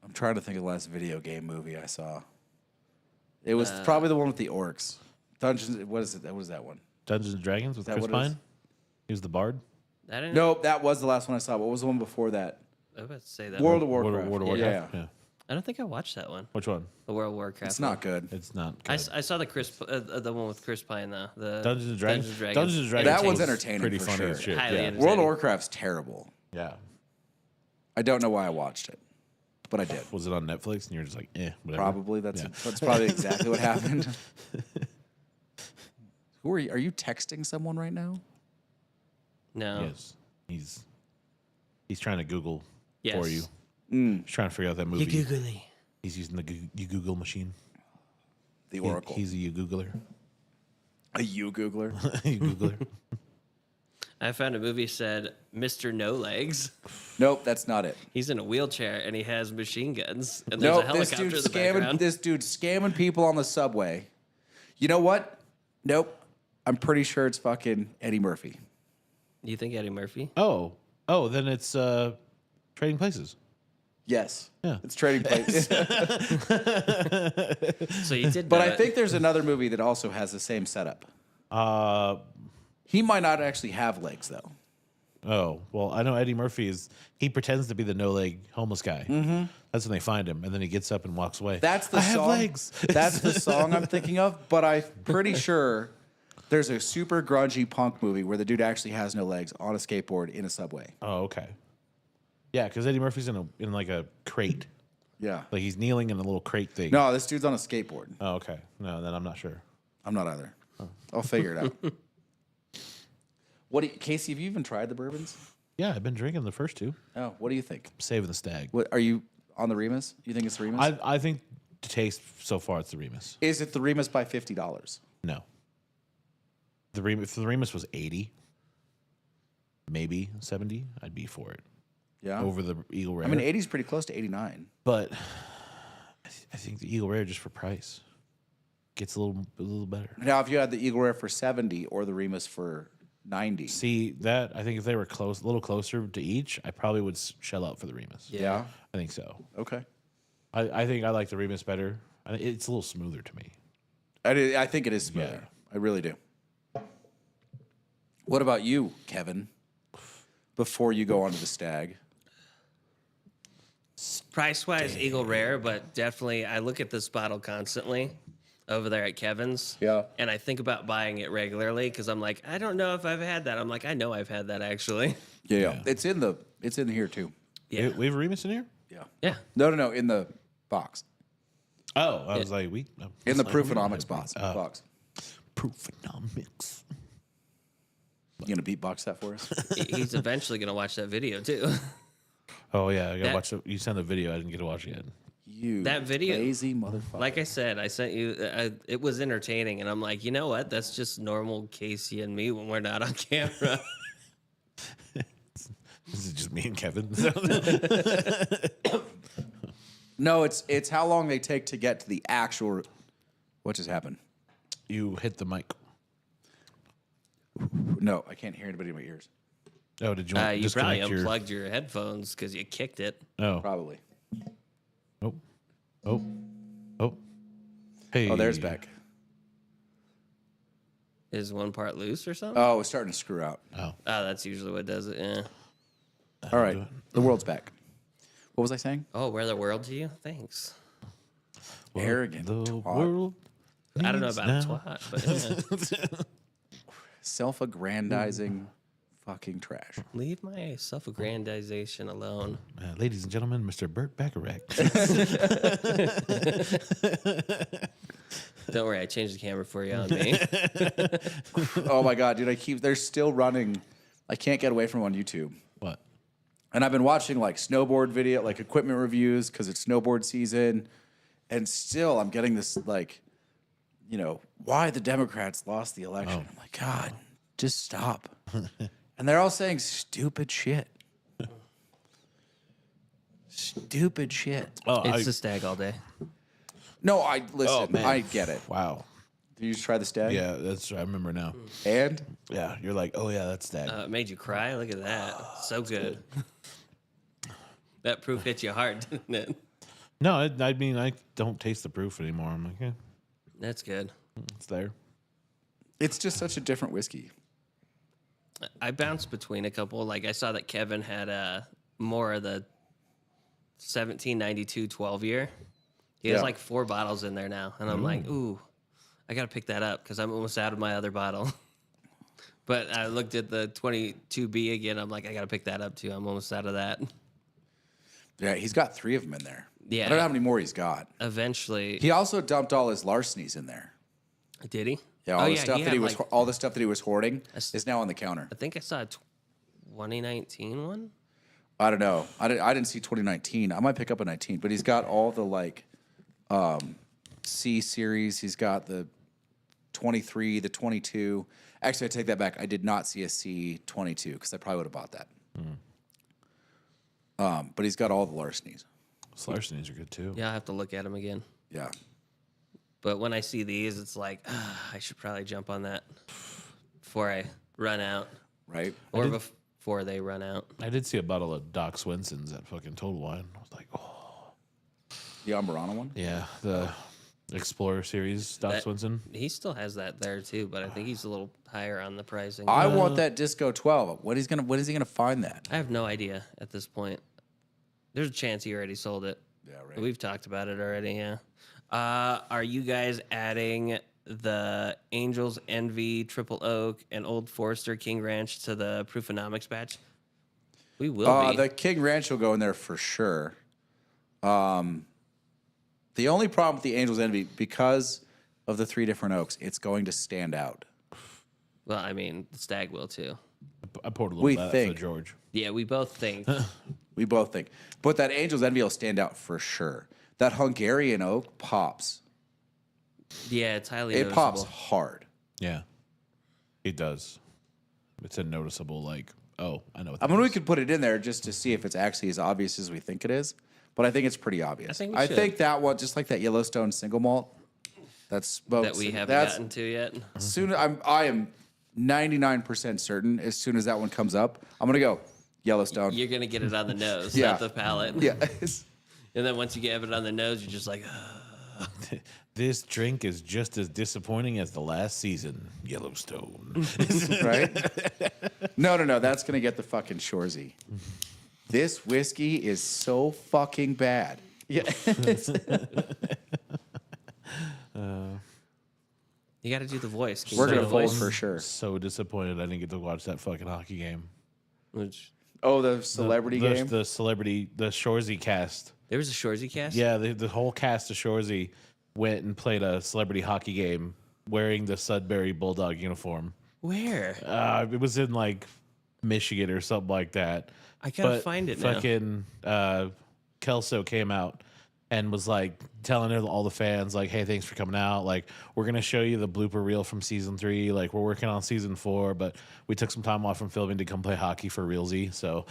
I'm trying to think of the last video game movie I saw. It was probably the one with the orcs. Dungeons. What is it? What was that one? Dungeons and Dragons with That Chris what it is? Pine. He was the bard. I didn't Nope, that was the last one I saw. What was the one before that? I was about to say that. World of World Warcraft. of Yeah. Warcraft. Yeah. I don't think I watched that one. Which one? The World of Warcraft. It's not good. It's not. I, Good. I saw the one with Chris Pine though. The Dungeons and Dragons. Dragons. Dungeons and Dragons. That one's was entertaining Pretty for funny sure. as shit. Highly Yeah. entertaining. World of Warcraft's terrible. Yeah. I don't know why I watched it, but I did. Was it on Netflix? And you're just like, whatever. Probably Yeah. that's probably exactly what happened. Who are you? Are you texting someone right now? No. Yes. He's trying to Google Yes. for you. He's trying to figure out that movie. You googly. He's using the you Google machine. The Oracle. He's a you Googler. A you Googler. You Googler. I found a movie said Mr. No Legs. Nope, that's not it. He's in a wheelchair and he has machine guns and there's a Nope, helicopter in the scamming. background. This dude's scamming people on the subway. You know what? Nope. I'm pretty sure it's fucking Eddie Murphy. You think Eddie Murphy? Oh, then it's Trading Places. Yes. Yeah. It's Trading Places. So you did. But know I it. think there's another movie that also has the same setup. He might not actually have legs though. Oh, well, I know Eddie Murphy he pretends to be the no-leg homeless guy. Mm-hmm. That's when they find him, and then he gets up and walks away. That's the I song. have legs. That's the song I'm thinking of, but I'm pretty sure there's a super grungy punk movie where the dude actually has no legs on a skateboard in a subway. Oh, okay. Yeah, because Eddie Murphy's in like a crate. Yeah. Like he's kneeling in a little crate thing. No, this dude's on a skateboard. Oh, okay. No, then I'm not sure. I'm not either. I'll figure it out. Casey, have you even tried the bourbons? Yeah, I've been drinking the first two. Oh, what do you think? Saving the stag. What are you on the Remus? You think it's the Remus? I think the taste so far it's the Remus. Is it the Remus by $50? No. If the Remus was 80, maybe 70, I'd be for it. Yeah. Over the Eagle Rare. I mean, 80 is pretty close to 89. But I think the Eagle Rare, just for price, gets a little better. Now, if you had the Eagle Rare for 70 or the Remus for 90. See, that, I think if they were a little closer to each, I probably would shell out for the Remus. Yeah. I think so. Okay. I think I like the Remus better. It's a little smoother to me. I think it is smoother. Yeah. I really do. What about you, Kevin? Before you go on to the stag. Price wise, Eagle Rare, but definitely I look at this bottle constantly over there at Kevin's. Yeah. And I think about buying it regularly because I'm like, I don't know if I've had that. I'm like, I know I've had that actually. Yeah. It's in here too. Yeah. We have a Remus in here? Yeah. Yeah. No, in the box. Oh, I was like, In the Proofonomics box. Proofonomics. You gonna beatbox that for us? He's eventually going to watch that video too. Oh, yeah. I got to That- watch it. You sent the video. I didn't get to watch it yet. You That video- lazy motherfucker. Like I said, I sent you, it was entertaining. And I'm like, you know what? That's just normal Casey and me when we're not on camera. This is just me and Kevin. No, it's how long they take to get to the actual. What just happened? You hit the mic. No, I can't hear anybody in my ears. Oh, did you want to You probably disconnect your... unplugged your headphones because you kicked it. Oh. Probably. Oh. Hey. Oh, there's back. Is one part loose or something? Oh, it's starting to screw out. Oh. Oh, that's usually what does it. Yeah. All right, the world's back. What was I saying? Oh, we're the world to you? Thanks. Arrogant The twat. world. I don't know needs about now. a twat, but Self-aggrandizing fucking trash. leave my self-aggrandization alone. Ladies and gentlemen, Mr. Burt Bacharach. Don't worry, I changed the camera for you on me. Oh my god, dude! They're still running. I can't get away from them on YouTube. What? And I've been watching like snowboard video, like equipment reviews, because it's snowboard season. And still, I'm getting this like, why the Democrats lost the election. I'm like, God, just stop. And they're all saying stupid shit. Stupid shit. Oh, It's the stag all day. No, listen. man. I get it. Wow. Did you just try the stag? Yeah, I remember now. And Yeah, you're like, oh yeah, that's that. It made you cry. Look at that. So good. That proof hit you hard, didn't it? No, I mean, I don't taste the proof anymore. I'm like, yeah, That's good. it's there. it's just such a different whiskey. I bounced between a couple. Like I saw that Kevin had more of the 1792 12 year. He has Yeah. like 4 bottles in there now, and I'm like, ooh, I gotta pick that up because I'm almost out of my other bottle. But I looked at the 22B again. I'm like, I gotta pick that up too. I'm almost out of that. Yeah, he's got 3 of them in there. Yeah. I don't know how many more he's got. Eventually, He also dumped all his larcenies in there. did he? Yeah, all the stuff he that he had, was like, all the stuff that he was hoarding is now on the counter. I think I saw a 2019 one. I don't know. I didn't see 2019. I might pick up a 19, but he's got all the like C series. He's got the 23, the 22. Actually, I take that back. I did not see a C22 because I probably would have bought that. But he's got all the larcenies. Larcenies are good too. Yeah, I have to look at them again. Yeah. But when I see these, it's like I should probably jump on that before I run out, Right? or before they run out. I did see a bottle of Doc Swenson's at fucking Total Wine. I was like, oh The Ambarana one? yeah, the Explorer series, Doc That- Swenson. He still has that there too, but I think he's a little higher on the pricing. I want that Disco 12. When is he gonna find that? I have no idea at this point. There's a chance he already sold it. Yeah, right. We've talked about it already, yeah. Are you guys adding the Angels Envy Triple Oak and Old Forester King Ranch to the Proofonomics batch? We will be. The King Ranch will go in there for sure. The only problem with the Angels Envy, because of the 3 different oaks, it's going to stand out. Well, I mean, the Stag will too. I poured a little We bit think. for George. Yeah, we both think. We both think. But that Angels Envy will stand out for sure. That Hungarian oak pops. Yeah, it's highly It noticeable. pops hard. Yeah, it does. It's a noticeable, like, oh, I know what I that mean, we is. could put it in there just to see if it's actually as obvious as we think it is. But I think it's pretty obvious. I think we should. think that one, just like that Yellowstone single malt, that's smoked. that we haven't that's gotten to yet. soon. I am 99% certain. As soon as that one comes up, I'm gonna go Yellowstone. You're gonna get it on the nose, Yeah. not the palate. Yeah. And then once you get it on the nose, you're just like, This drink is just as disappointing as the last season, Yellowstone. Right? No. That's gonna get the fucking Shorzy. This whiskey is so fucking bad. Yeah. you got to do the voice. Can We're you do gonna the fold voice? for sure. So disappointed I didn't get to watch that fucking hockey game. Which, Oh, the celebrity game. The celebrity, the Shorzy cast. there was a Shorzy cast. Yeah, the whole cast of Shorzy went and played a celebrity hockey game wearing the Sudbury Bulldog uniform. Where? It was in like Michigan or something like that. I gotta But find it now. fucking Kelso came out and was like telling all the fans like, "Hey, thanks for coming out. Like, we're gonna show you the blooper reel from season 3. Like, we're working on season 4, but we took some time off from filming to come play hockey for realsy." So,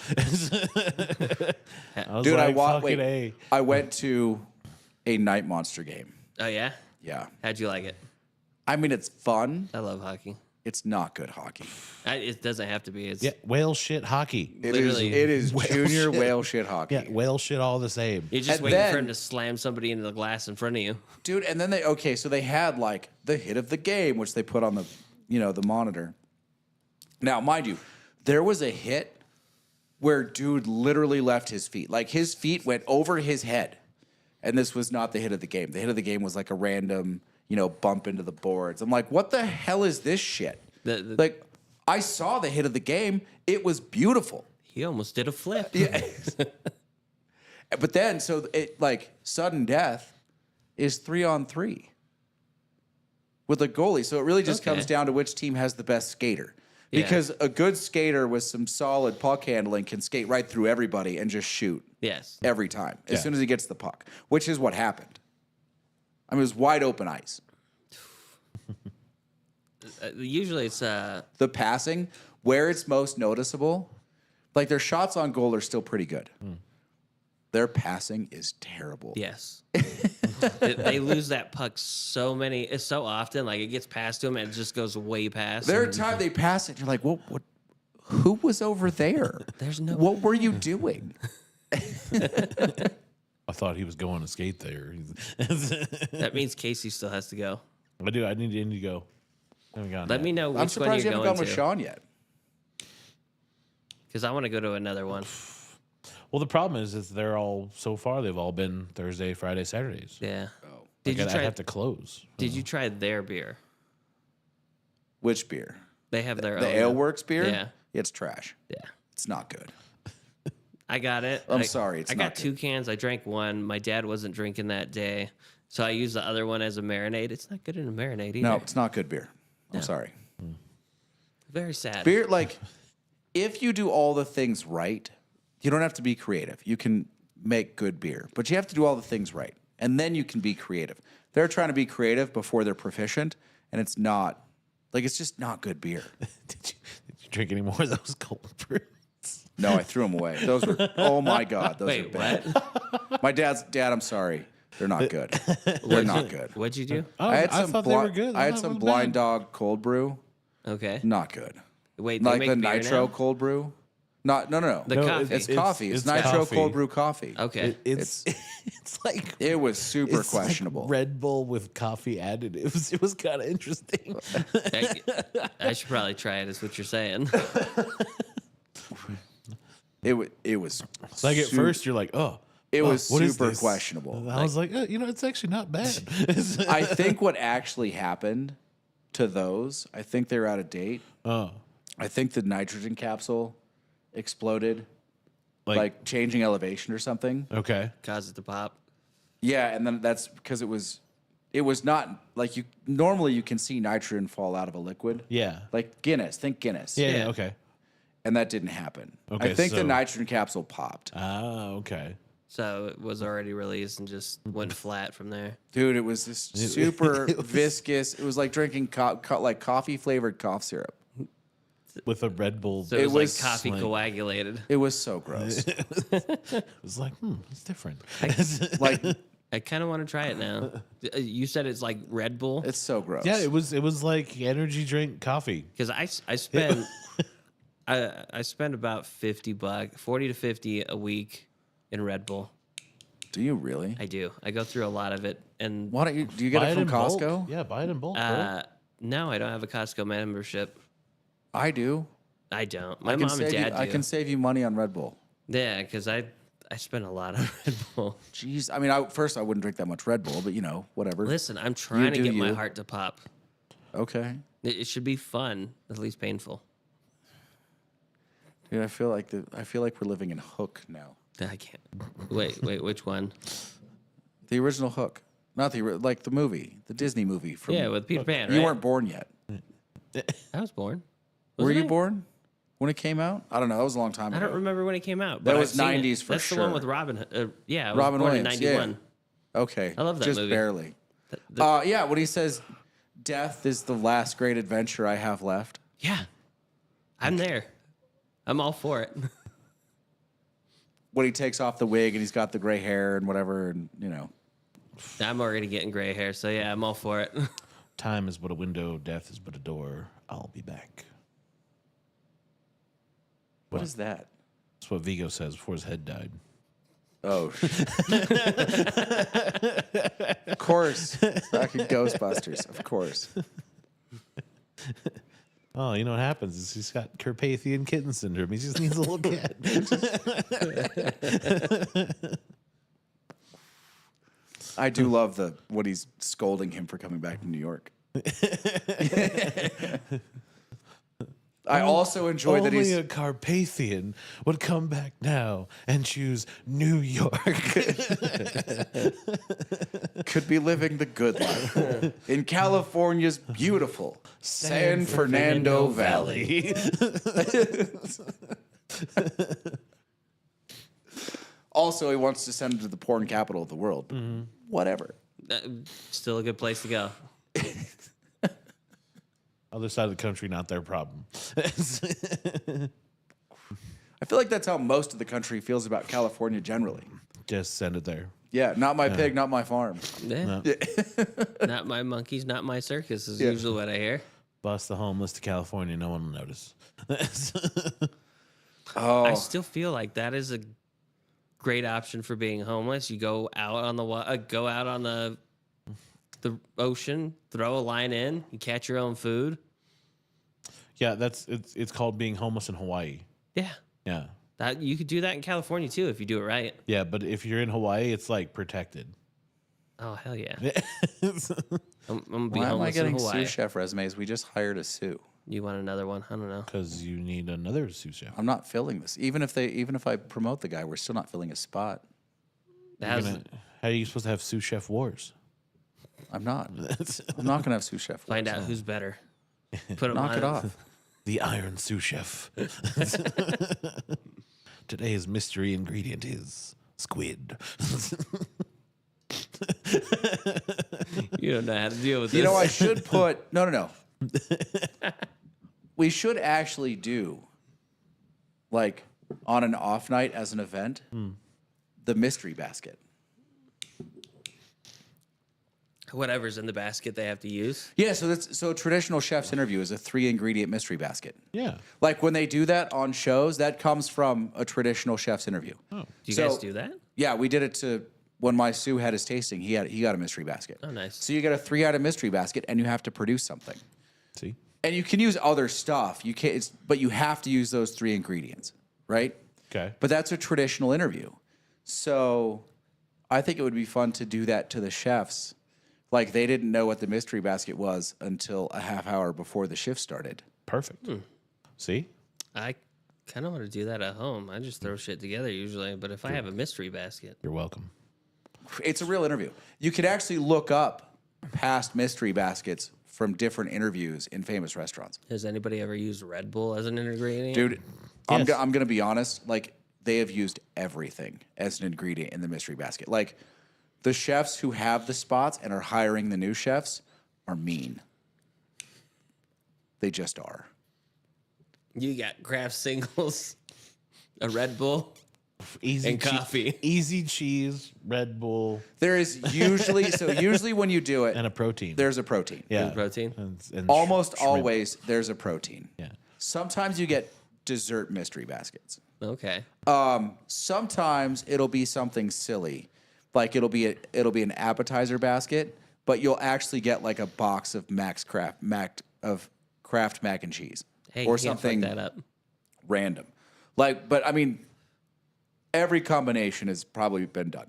I was Dude, like, wait. "Fucking A." I went to a Night Monster game. Oh yeah. Yeah. How'd you like it? I mean, it's fun. I love hockey. It's not good hockey. It doesn't have to be. It's Yeah, whale shit hockey. It Literally. is Whale junior shit. whale shit hockey. Yeah, whale shit all the same. You're just And waiting for then- him to slam somebody into the glass in front of you. Dude, and then so they had like the hit of the game, which they put on the, the monitor. Now, mind you, there was a hit where dude literally left his feet. Like his feet went over his head. And this was not the hit of the game. The hit of the game was like a random, bump into the boards. I'm like, what the hell is this shit? Like, I saw the hit of the game. It was beautiful. He almost did a flip. Yeah. But then, so it like sudden death is 3-on-3 with a goalie. So it really just comes down to which team has the best skater. Because a good skater with some solid puck handling can skate right through everybody and just shoot. Yes. Every time, as soon as he gets the puck, which is what happened. I mean, it was wide open ice. Usually it's the passing where it's most noticeable. Like their shots on goal are still pretty good. Their passing is terrible. Yes. They lose that puck so often. Like it gets past them and it just goes way past. There are times they pass it. You're like, what? Who was over there? There's no. What were you doing? I thought he was going to skate there. That means Casey still has to go. I do. I need to go. Let me know which I'm surprised one you you're haven't going gone with to. Sean yet. Because I want to go to another one. Well, the problem is they're all so far. They've all been Thursday, Friday, Saturdays. Yeah. Oh. Did you I'd try? have to close. Did you try their beer? Which beer? They have their The own. Ale Works beer? Yeah. It's trash. Yeah. It's not good. I got it. I'm sorry, it's I not got 2 cans. I drank one. My dad wasn't drinking that day, so I used the other one as a marinade. It's not good in a marinade either. No, it's not good beer. I'm sorry. Very sad. Beer, like, if you do all the things right, you don't have to be creative. You can make good beer, but you have to do all the things right, and then you can be creative. They're trying to be creative before they're proficient, and it's not, like, it's just not good beer. Did you drink any more of those cold brews? No, I threw them away. Those were, oh my God, those are Wait, bad. what? My dad, I'm sorry. They're not good. They're not good. What'd you do? Oh, I had some thought they were good. I had thought some it was Blind bad. Dog cold brew. Okay. Not good. Wait, they Like make the beer nitro now? cold brew. No. The No, coffee. It's coffee. It's nitro coffee. cold brew coffee. Okay. It's like It was super it's questionable. Like Red Bull with coffee additives. It was kind of interesting. I should probably try it. Is what you're saying? It was Like at first you're like, oh, It was what is super this? questionable. And I was like, it's actually not bad. I think what actually happened to those, I think they're out of date. Oh, I think the nitrogen capsule exploded, like changing elevation or something. okay. Cause it to pop. Yeah, and then that's because it was not like you normally you can see nitrogen fall out of a liquid. Yeah. Like Guinness, think Guinness. Yeah. Okay. And that didn't happen. Okay, I think the so- nitrogen capsule popped. Ah, okay. So it was already released and just went flat from there. Dude, it was this super viscous. It was like drinking like coffee flavored cough syrup. With a Red Bull. So it was was like coffee like- coagulated. It was so gross. It was like, it's different. Like I kind of want to try it now. You said it's like Red Bull it's so gross. Yeah, it was like energy drink coffee. because I spend I spend about $50, 40 to 50 a week in Red Bull. Do you really? I do. I go through a lot of it, and Why don't you? Do you get Buy it from in bulk. Costco? Yeah, buy it in bulk. no, I don't have a Costco membership. I do. I don't. My I can mom and save you, dad do. I can save you money on Red Bull. Yeah, because I spend a lot on Red Bull. Jeez, I mean, first I wouldn't drink that much Red Bull, but whatever. Listen, I'm trying to do get my you. heart to pop. Okay. It should be fun, at least painful. Dude, I feel like we're living in Hook now. I can't. Wait, which one? The original Hook, not like the movie, the Disney movie. From Yeah, with Peter Pan, right? You weren't born yet. I was born. Were Wasn't you I? born when it came out? I don't know. That was a long time I ago. don't remember when it came out. That but was I've seen 90s it. for That's the one sure. with Robin. Yeah, I was Robin born Williams, in 91. Okay. I love that Just movie. barely. Yeah, when he says, "Death is the last great adventure I have left." Yeah. I'm there. I'm all for it. When he takes off the wig and he's got the gray hair and whatever, and I'm already getting gray hair, so yeah, I'm all for it. Time is but a window, death is but a door. I'll be back. what is that? That's what Vigo says before his head died. Oh, of course, back in Ghostbusters, of course. Oh, you know what happens is he's got Carpathian kitten syndrome. He just needs a little cat. I do love when he's scolding him for coming back to New York. I also enjoy that Only he's a Carpathian would come back now and choose New York. could be living the good life in California's beautiful San Fernando Valley. Also, he wants to send him to the porn capital of the world. Whatever. Still a good place to go. Other side of the country, not their problem. I feel like that's how most of the country feels about California generally. Just send it there. Yeah, not my pig, not my farm. Yeah. Not my monkeys, not my circus is usually what I hear. Bus the homeless to California, no one will notice. I still feel like that is a great option for being homeless. You go out on the ocean, throw a line in, you catch your own food. Yeah, it's called being homeless in Hawaii. Yeah. Yeah. That you could do that in California too if you do it right. Yeah, but if you're in Hawaii, it's like protected. Oh hell yeah. I'm gonna be Why am I homeless in getting Hawaii. sous chef resumes? We just hired a sous. You want another one? I don't know. Because you need another sous chef. I'm not filling this. Even if I promote the guy, we're still not filling a spot. How are you supposed to have sous chef wars? I'm not. I'm not gonna have sous chef. Find out who's better. Put 'em Knock on it off. The Iron Sous Chef. Today's mystery ingredient is squid. You don't know how to deal with this. You know, I should put no. We should actually do, like, on an off night as an event, the mystery basket. Whatever's in the basket they have to use. Yeah, so traditional chef's interview is a 3-ingredient mystery basket. Yeah. Like when they do that on shows, that comes from a traditional chef's interview. Oh. Do you So- guys do that? Yeah, we did it to when my Sue had his tasting. He got a mystery basket. Oh, nice. So you get a 3-item mystery basket, and you have to produce something. See? And you can use other stuff. You can't, but you have to use those 3 ingredients, right? Okay. But that's a traditional interview. So I think it would be fun to do that to the chefs. Like they didn't know what the mystery basket was until a half hour before the shift started. Perfect. See? I kind of want to do that at home. I just throw shit together usually, but if I have a mystery basket, You're welcome. It's a real interview. You could actually look up past mystery baskets from different interviews in famous restaurants. has anybody ever used Red Bull as an ingredient? Dude, I'm Yes. going to be honest. Like, they have used everything as an ingredient in the mystery basket. Like, the chefs who have the spots and are hiring the new chefs are mean. They just are. You got craft singles, a Red Bull, Easy and coffee. Easy cheese, Red Bull, There is usually when you do it, and a protein. there's a protein. yeah. protein. And Almost shrimp. always there's a protein. Yeah. Sometimes you get dessert mystery baskets. Okay. Sometimes it'll be something silly, like it'll be an appetizer basket, but you'll actually get like a box of Kraft mac and cheese Hey, or you can't fuck something that up. random. Like, but I mean, every combination has probably been done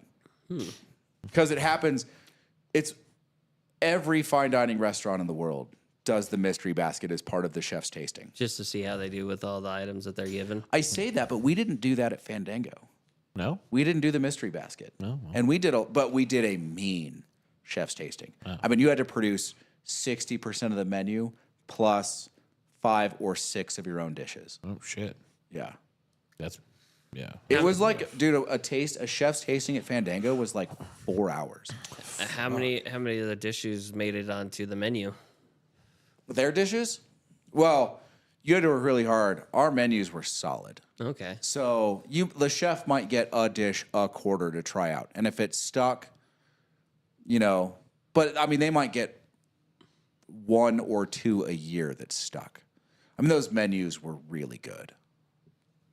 because it happens. It's every fine dining restaurant in the world does the mystery basket as part of the chef's tasting. Just to see how they do with all the items that they're given. I say that, but we didn't do that at Fandango. No? We didn't do the mystery basket. No, well. And we did a mean chef's tasting. I mean, you had to produce 60% of the menu plus 5 or 6 of your own dishes. Oh, shit. Yeah. That's, yeah. It was like, dude, a chef's tasting at Fandango was like 4 hours. How many of the dishes made it onto the menu? Their dishes? Well, you had to work really hard. Our menus were solid. Okay. So the chef might get a dish a quarter to try out. And if it's stuck, but I mean, they might get 1 or 2 a year that's stuck. I mean, those menus were really good.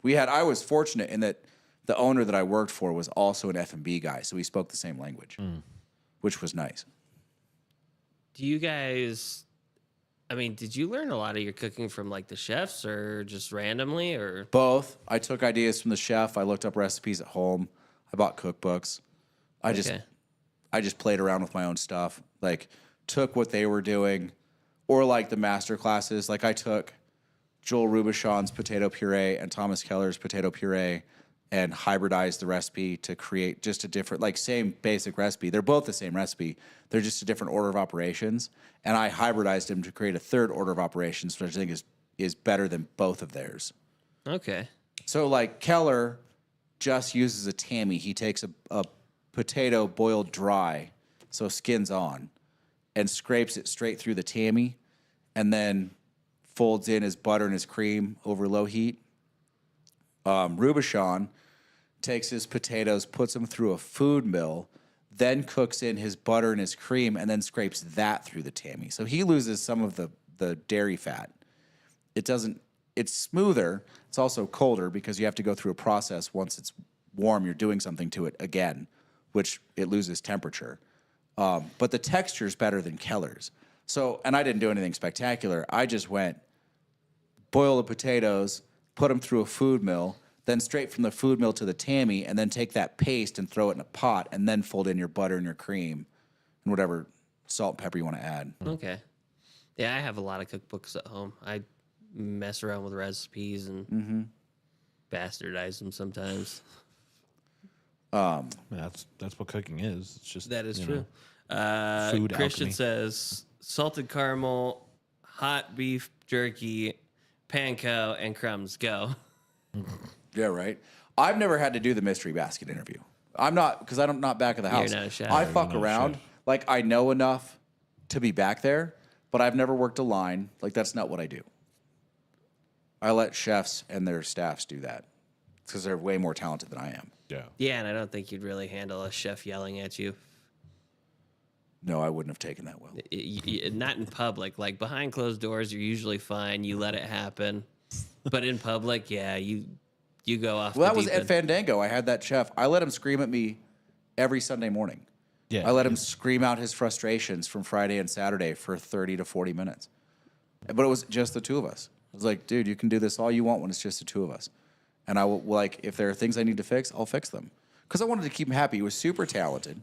I was fortunate in that the owner that I worked for was also an F&B guy, so we spoke the same language, which was nice. Do you guys, did you learn a lot of your cooking from like the chefs or just randomly or? Both. I took ideas from the chef. I looked up recipes at home. I bought cookbooks. I just, Okay. I just played around with my own stuff, like took what they were doing, or like the master classes. Like I took Joel Rubishon's potato puree and Thomas Keller's potato puree and hybridized the recipe to create just a different, like same basic recipe. They're both the same recipe. They're just a different order of operations. And I hybridized them to create a third order of operations, which I think is better than both of theirs. Okay. So like Keller just uses a tammy. He takes a potato boiled dry, so skins on, and scrapes it straight through the tammy, and then folds in his butter and his cream over low heat. Rubishon takes his potatoes, puts them through a food mill, then cooks in his butter and his cream, and then scrapes that through the tammy. So he loses some of the dairy fat. It's smoother. It's also colder because you have to go through a process. Once it's warm, you're doing something to it again, which it loses temperature. But the texture is better than Keller's. So, and I didn't do anything spectacular. I just went, boil the potatoes, put them through a food mill, then straight from the food mill to the tammy, and then take that paste and throw it in a pot, and then fold in your butter and your cream and whatever salt and pepper you want to add. Okay. Yeah, I have a lot of cookbooks at home. I mess around with recipes and bastardize them sometimes. That's what cooking is. It's just That is you true. know, food Christian alchemy. says salted caramel, hot beef jerky, panko, and crumbs. Go. Yeah, right. I've never had to do the mystery basket interview. I'm not, because I'm not back of the house. You're not a chef. I You're fuck not a around. chef. Like, I know enough to be back there, but I've never worked a line. Like, that's not what I do. I let chefs and their staffs do that because they're way more talented than I am. Yeah. Yeah, and I don't think you'd really handle a chef yelling at you. No, I wouldn't have taken that well. Not in public. Like behind closed doors, you're usually fine. You let it happen. But in public, yeah, you go off. Well, the that was deep at end. Fandango. I had that chef. I let him scream at me every Sunday morning. Yeah. I let him scream out his frustrations from Friday and Saturday for 30 to 40 minutes. But it was just the two of us. I was like, dude, you can do this all you want when it's just the two of us. And I will, like, if there are things I need to fix, I'll fix them. Because I wanted to keep him happy. He was super talented,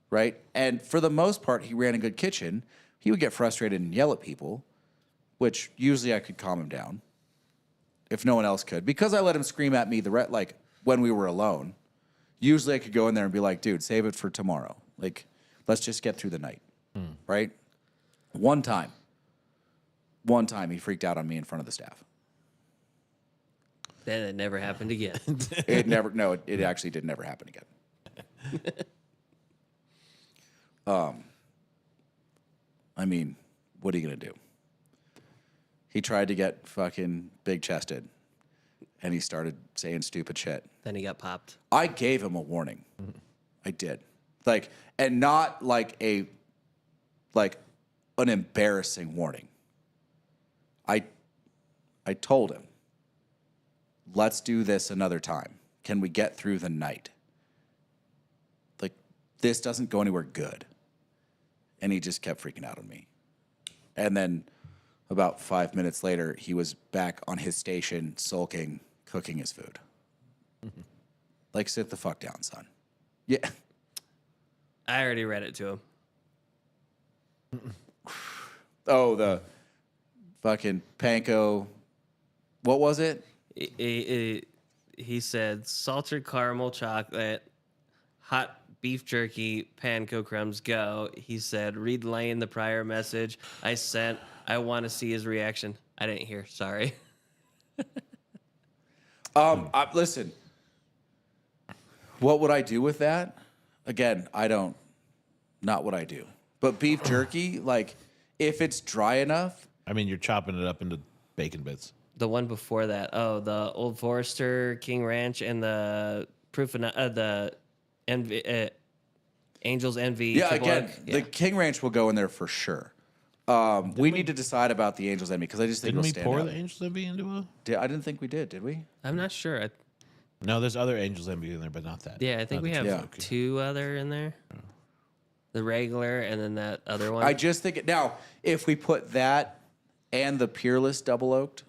right? And for the most part, he ran a good kitchen. He would get frustrated and yell at people, which usually I could calm him down if no one else could. Because I let him scream at me like when we were alone, usually I could go in there and be like, dude, save it for tomorrow. Like, let's just get through the night, right? One time he freaked out on me in front of the staff. Then it never happened again. It actually did never happen again. I mean, what are you going to do? He tried to get fucking big chested and he started saying stupid shit. Then he got popped. I gave him a warning. I did. Like, and not like an embarrassing warning. I told him, let's do this another time. Can we get through the night? Like, this doesn't go anywhere good. And he just kept freaking out on me. And then about 5 minutes later, he was back on his station, sulking, cooking his food. Like, sit the fuck down, son. Yeah. I already read it to him. Oh, the fucking panko. What was it? He said salted caramel chocolate, hot beef jerky, panko crumbs, go. He said, read Lane the prior message I sent. I want to see his reaction. I didn't hear. Sorry. Listen, what would I do with that? Again, not what I do. But beef jerky, like, if it's dry enough. I mean, you're chopping it up into bacon bits. The one before that. Oh, the Old Forester, King Ranch, and the Angel's Envy. Yeah, triple again, oak. the King Ranch will go in there for sure. We need to decide about the Angel's Envy because I just think Didn't it'll we stand pour out. the Angel's Envy into a? I didn't think we did we? I'm not sure. No, there's other Angel's Envy in there, but not that. Yeah, I think Not we the have triple oak. two other in there. The regular and then that other one. I just think now, if we put that and the Peerless Double Oaked,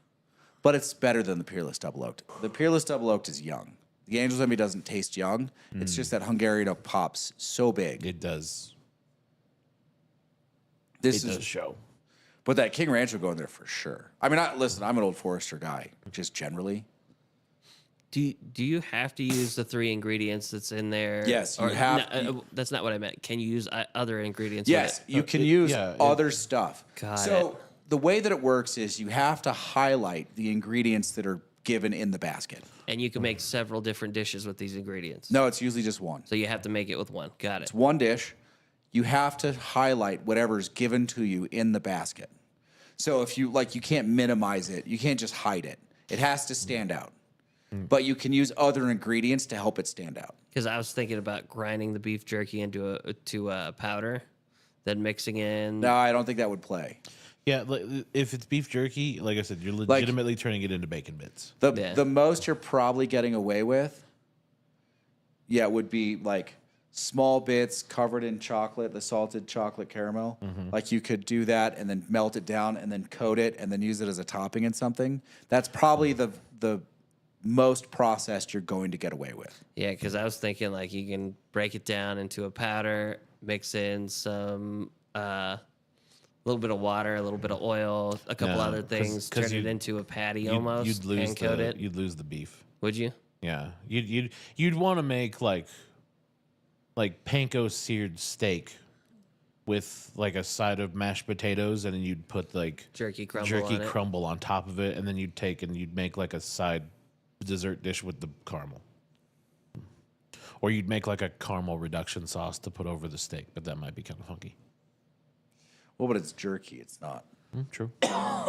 but it's better than the Peerless Double Oaked. The Peerless Double Oaked is young. The Angel's Envy doesn't taste young. It's just that Hungarian oak pops so big. It does. This It is does show. But that King Ranch will go in there for sure. I mean, listen, I'm an Old Forester guy, just generally. Do you have to use the 3 ingredients that's in there? Yes, you have. That's not what I meant. Can you use other ingredients? Yes, with it? you can use yeah, other stuff. Got so it. the way that it works is you have to highlight the ingredients that are given in the basket. And you can make several different dishes with these ingredients. No, it's usually just one. So you have to make it with one. Got it. It's one dish. You have to highlight whatever's given to you in the basket. So if you you can't minimize it. You can't just hide it. It has to stand out. But you can use other ingredients to help it stand out. Because I was thinking about grinding the beef jerky into a powder, then mixing in. No, I don't think that would play. Yeah, if it's beef jerky, like I said, you're legitimately turning it into bacon bits. The most you're probably getting away with, would be like small bits covered in chocolate, the salted chocolate caramel. Like you could do that and then melt it down and then coat it and then use it as a topping in something. That's probably the most processed you're going to get away with. Yeah, because I was thinking like you can break it down into a powder, mix in some little bit of water, a little bit of oil, a couple other things, turn it into a patty almost, You'd lose and coat it. You'd lose the beef. Would you? Yeah, you'd want to make like panko seared steak with like a side of mashed potatoes, and then you'd put like Jerky crumble on it. on top of it, and then you'd take and you'd make like a side dessert dish with the caramel. Or you'd make like a caramel reduction sauce to put over the steak, but that might be kind of funky. Well, but it's jerky. It's not. True. Yeah,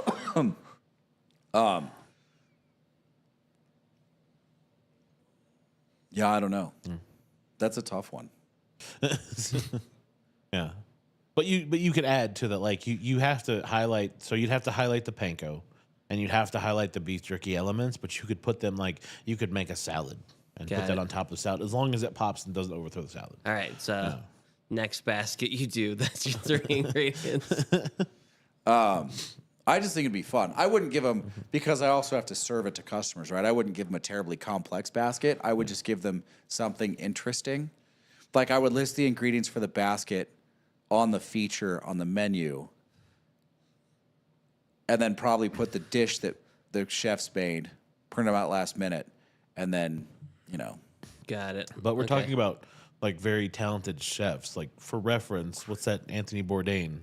I don't know. That's a tough one. Yeah. But you could add to that, like you have to highlight, so you'd have to highlight the panko and you'd have to highlight the beef jerky elements, but you could put them you could make a salad and put that on top of the salad as long as it pops and doesn't overthrow the salad. All right, so next basket you do, that's your 3 ingredients. I just think it'd be fun. I wouldn't give them, because I also have to serve it to customers, right? I wouldn't give them a terribly complex basket. I would just give them something interesting. Like I would list the ingredients for the basket on the feature on the menu, and then probably put the dish that the chef's made, print them out last minute, and then, Got it. But we're talking about like very talented chefs. Like for reference, what's that Anthony Bourdain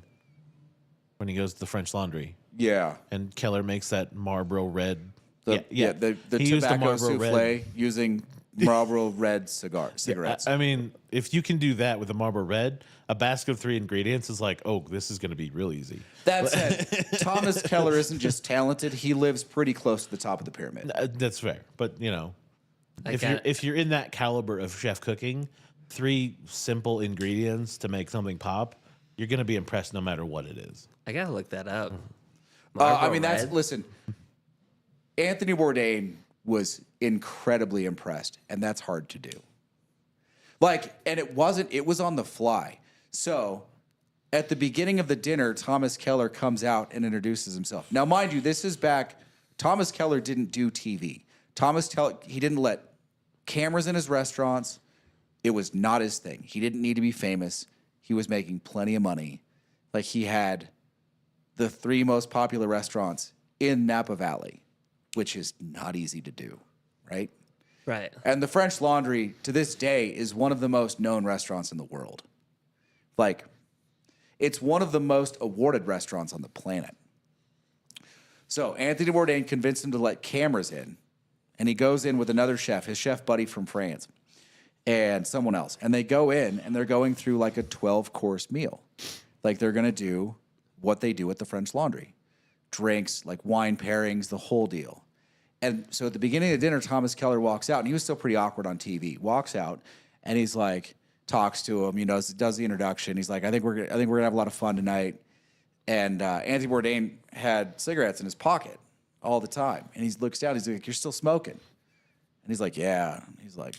when he goes to the French Laundry? Yeah. And Keller makes that Marlboro Red. The He used the tobacco Marlboro souffle Red. using Marlboro Red cigarettes. I mean, if you can do that with a Marlboro Red, a basket of 3 ingredients is like, oh, this is going to be real easy. That said, Thomas Keller isn't just talented; he lives pretty close to the top of the pyramid. That's fair, but got it. if you're in that caliber of chef cooking, 3 simple ingredients to make something pop, you're going to be impressed no matter what it is. I gotta look that up. I mean, Red? listen. Anthony Bourdain was incredibly impressed, and that's hard to do. And it was on the fly. So at the beginning of the dinner, Thomas Keller comes out and introduces himself. Now, mind you, this is back, Thomas Keller didn't do TV. He didn't let cameras in his restaurants. It was not his thing. He didn't need to be famous. He was making plenty of money. Like he had the 3 most popular restaurants in Napa Valley, which is not easy to do, right? Right. And the French Laundry, to this day, is one of the most known restaurants in the world. It's one of the most awarded restaurants on the planet. So Anthony Bourdain convinced him to let cameras in, and he goes in with another chef, his chef buddy from France, and someone else. And they go in, and they're going through like a 12-course meal. Like they're going to do what they do at the French Laundry. Drinks, like wine pairings, the whole deal. And so at the beginning of the dinner, Thomas Keller walks out, and he was still pretty awkward on TV. Walks out, and he's like, talks to him, does the introduction. He's like, I think we're gonna have a lot of fun tonight. And Anthony Bourdain had cigarettes in his pocket all the time, and he looks down. He's like, "You're still smoking?" And he's like, "Yeah." He's like,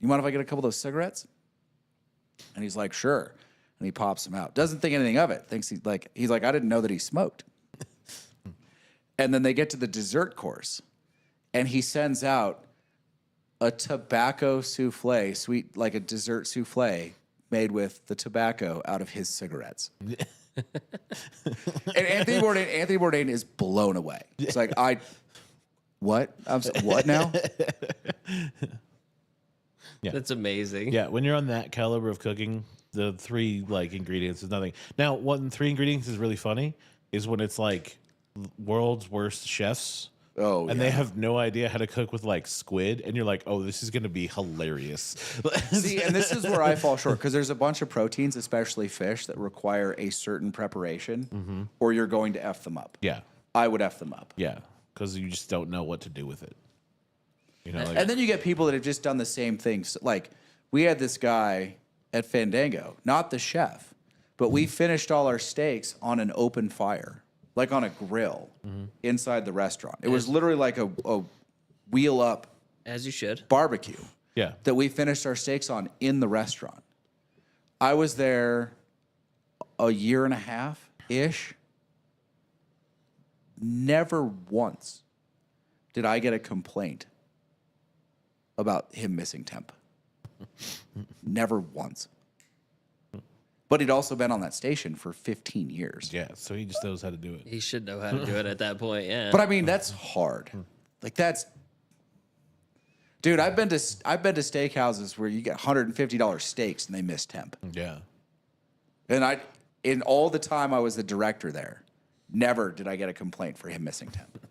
"You mind if I get a couple of those cigarettes?" And he's like, "Sure." And he pops them out. Doesn't think anything of it. Thinks he's like, I didn't know that he smoked. And then they get to the dessert course, and he sends out a tobacco souffle, sweet like a dessert souffle, made with the tobacco out of his cigarettes. And Anthony Bourdain is blown away. It's like, what? What now? Yeah. That's amazing. Yeah, when you're on that caliber of cooking, the 3 like ingredients is nothing. Now, one 3 ingredients is really funny is when it's like world's worst chefs. Oh, and they have no idea how to cook with like squid, and you're like, oh, this is going to be hilarious. See, and this is where I fall short because there's a bunch of proteins, especially fish, that require a certain preparation, or you're going to F them up. Yeah, I would F them up. yeah, because you just don't know what to do with it. You know, like, And then you get people that have just done the same things. Like we had this guy at Fandango, not the chef, but we finished all our steaks on an open fire, like on a grill inside the restaurant. It was literally like a wheel up As you should. barbecue yeah, that we finished our steaks on in the restaurant. I was there a year and a half ish. Never once did I get a complaint about him missing temp. Never once. But he'd also been on that station for 15 years. yeah. So he just knows how to do it. He should know how to do it at that point. Yeah. But I mean, that's hard. Like that's, dude. I've been to steakhouses where you get $150 steaks and they miss temp. Yeah, And in all the time I was the director there, never did I get a complaint for him missing temp.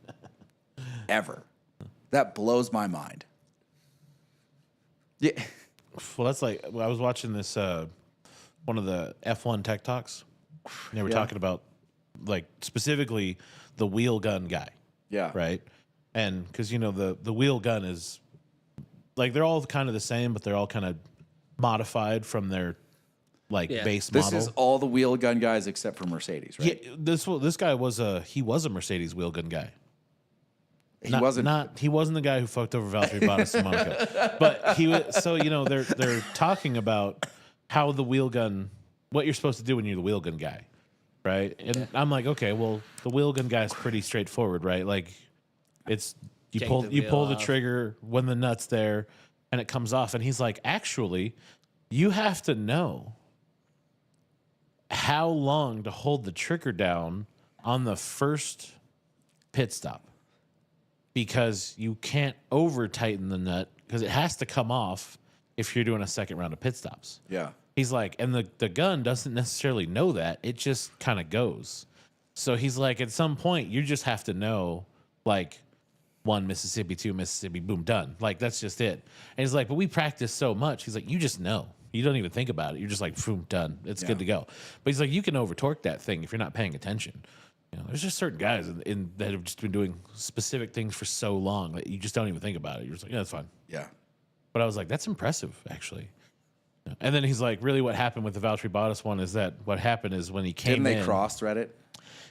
Ever. That blows my mind. Yeah. well, that's like I was watching this one of the F1 Tech Talks. They were Yeah. talking about like specifically the wheel gun guy. Yeah. Right. And because, you know, the wheel gun is like they're all kind of the same, but they're all kind of modified from their like Yeah. base This model. is all the wheel gun guys except for Mercedes, right? Yeah, this guy was a Mercedes wheel gun guy. He wasn't. He wasn't the guy who fucked over Valtteri Bottas and Monaco. But he was. So you know they're talking about how the wheel gun, what you're supposed to do when you're the wheel gun guy, right? And I'm like, okay, well the wheel gun guy is pretty straightforward, right? Like it's you Take pull the you wheel pull the off. trigger when the nut's there, and it comes off. And he's like, actually, you have to know how long to hold the trigger down on the first pit stop. Because you can't over tighten the nut because it has to come off if you're doing a second round of pit stops. Yeah. He's like, and the gun doesn't necessarily know that. It just kind of goes. So he's like, at some point, you just have to know, like, 1 Mississippi, 2 Mississippi, boom, done. Like, that's just it. And he's like, but we practice so much. He's like, you just know. You don't even think about it. You're just like, boom, done. It's good to go. But he's like, you can over torque that thing if you're not paying attention. You know, there's just certain guys that have just been doing specific things for so long that you just don't even think about it. You're just like, yeah, that's fine. Yeah. But I was like, that's impressive, actually. Yeah. And then he's like, really what happened with the Valtteri Bottas one is that what happened is when he came Didn't they in, cross-thread it?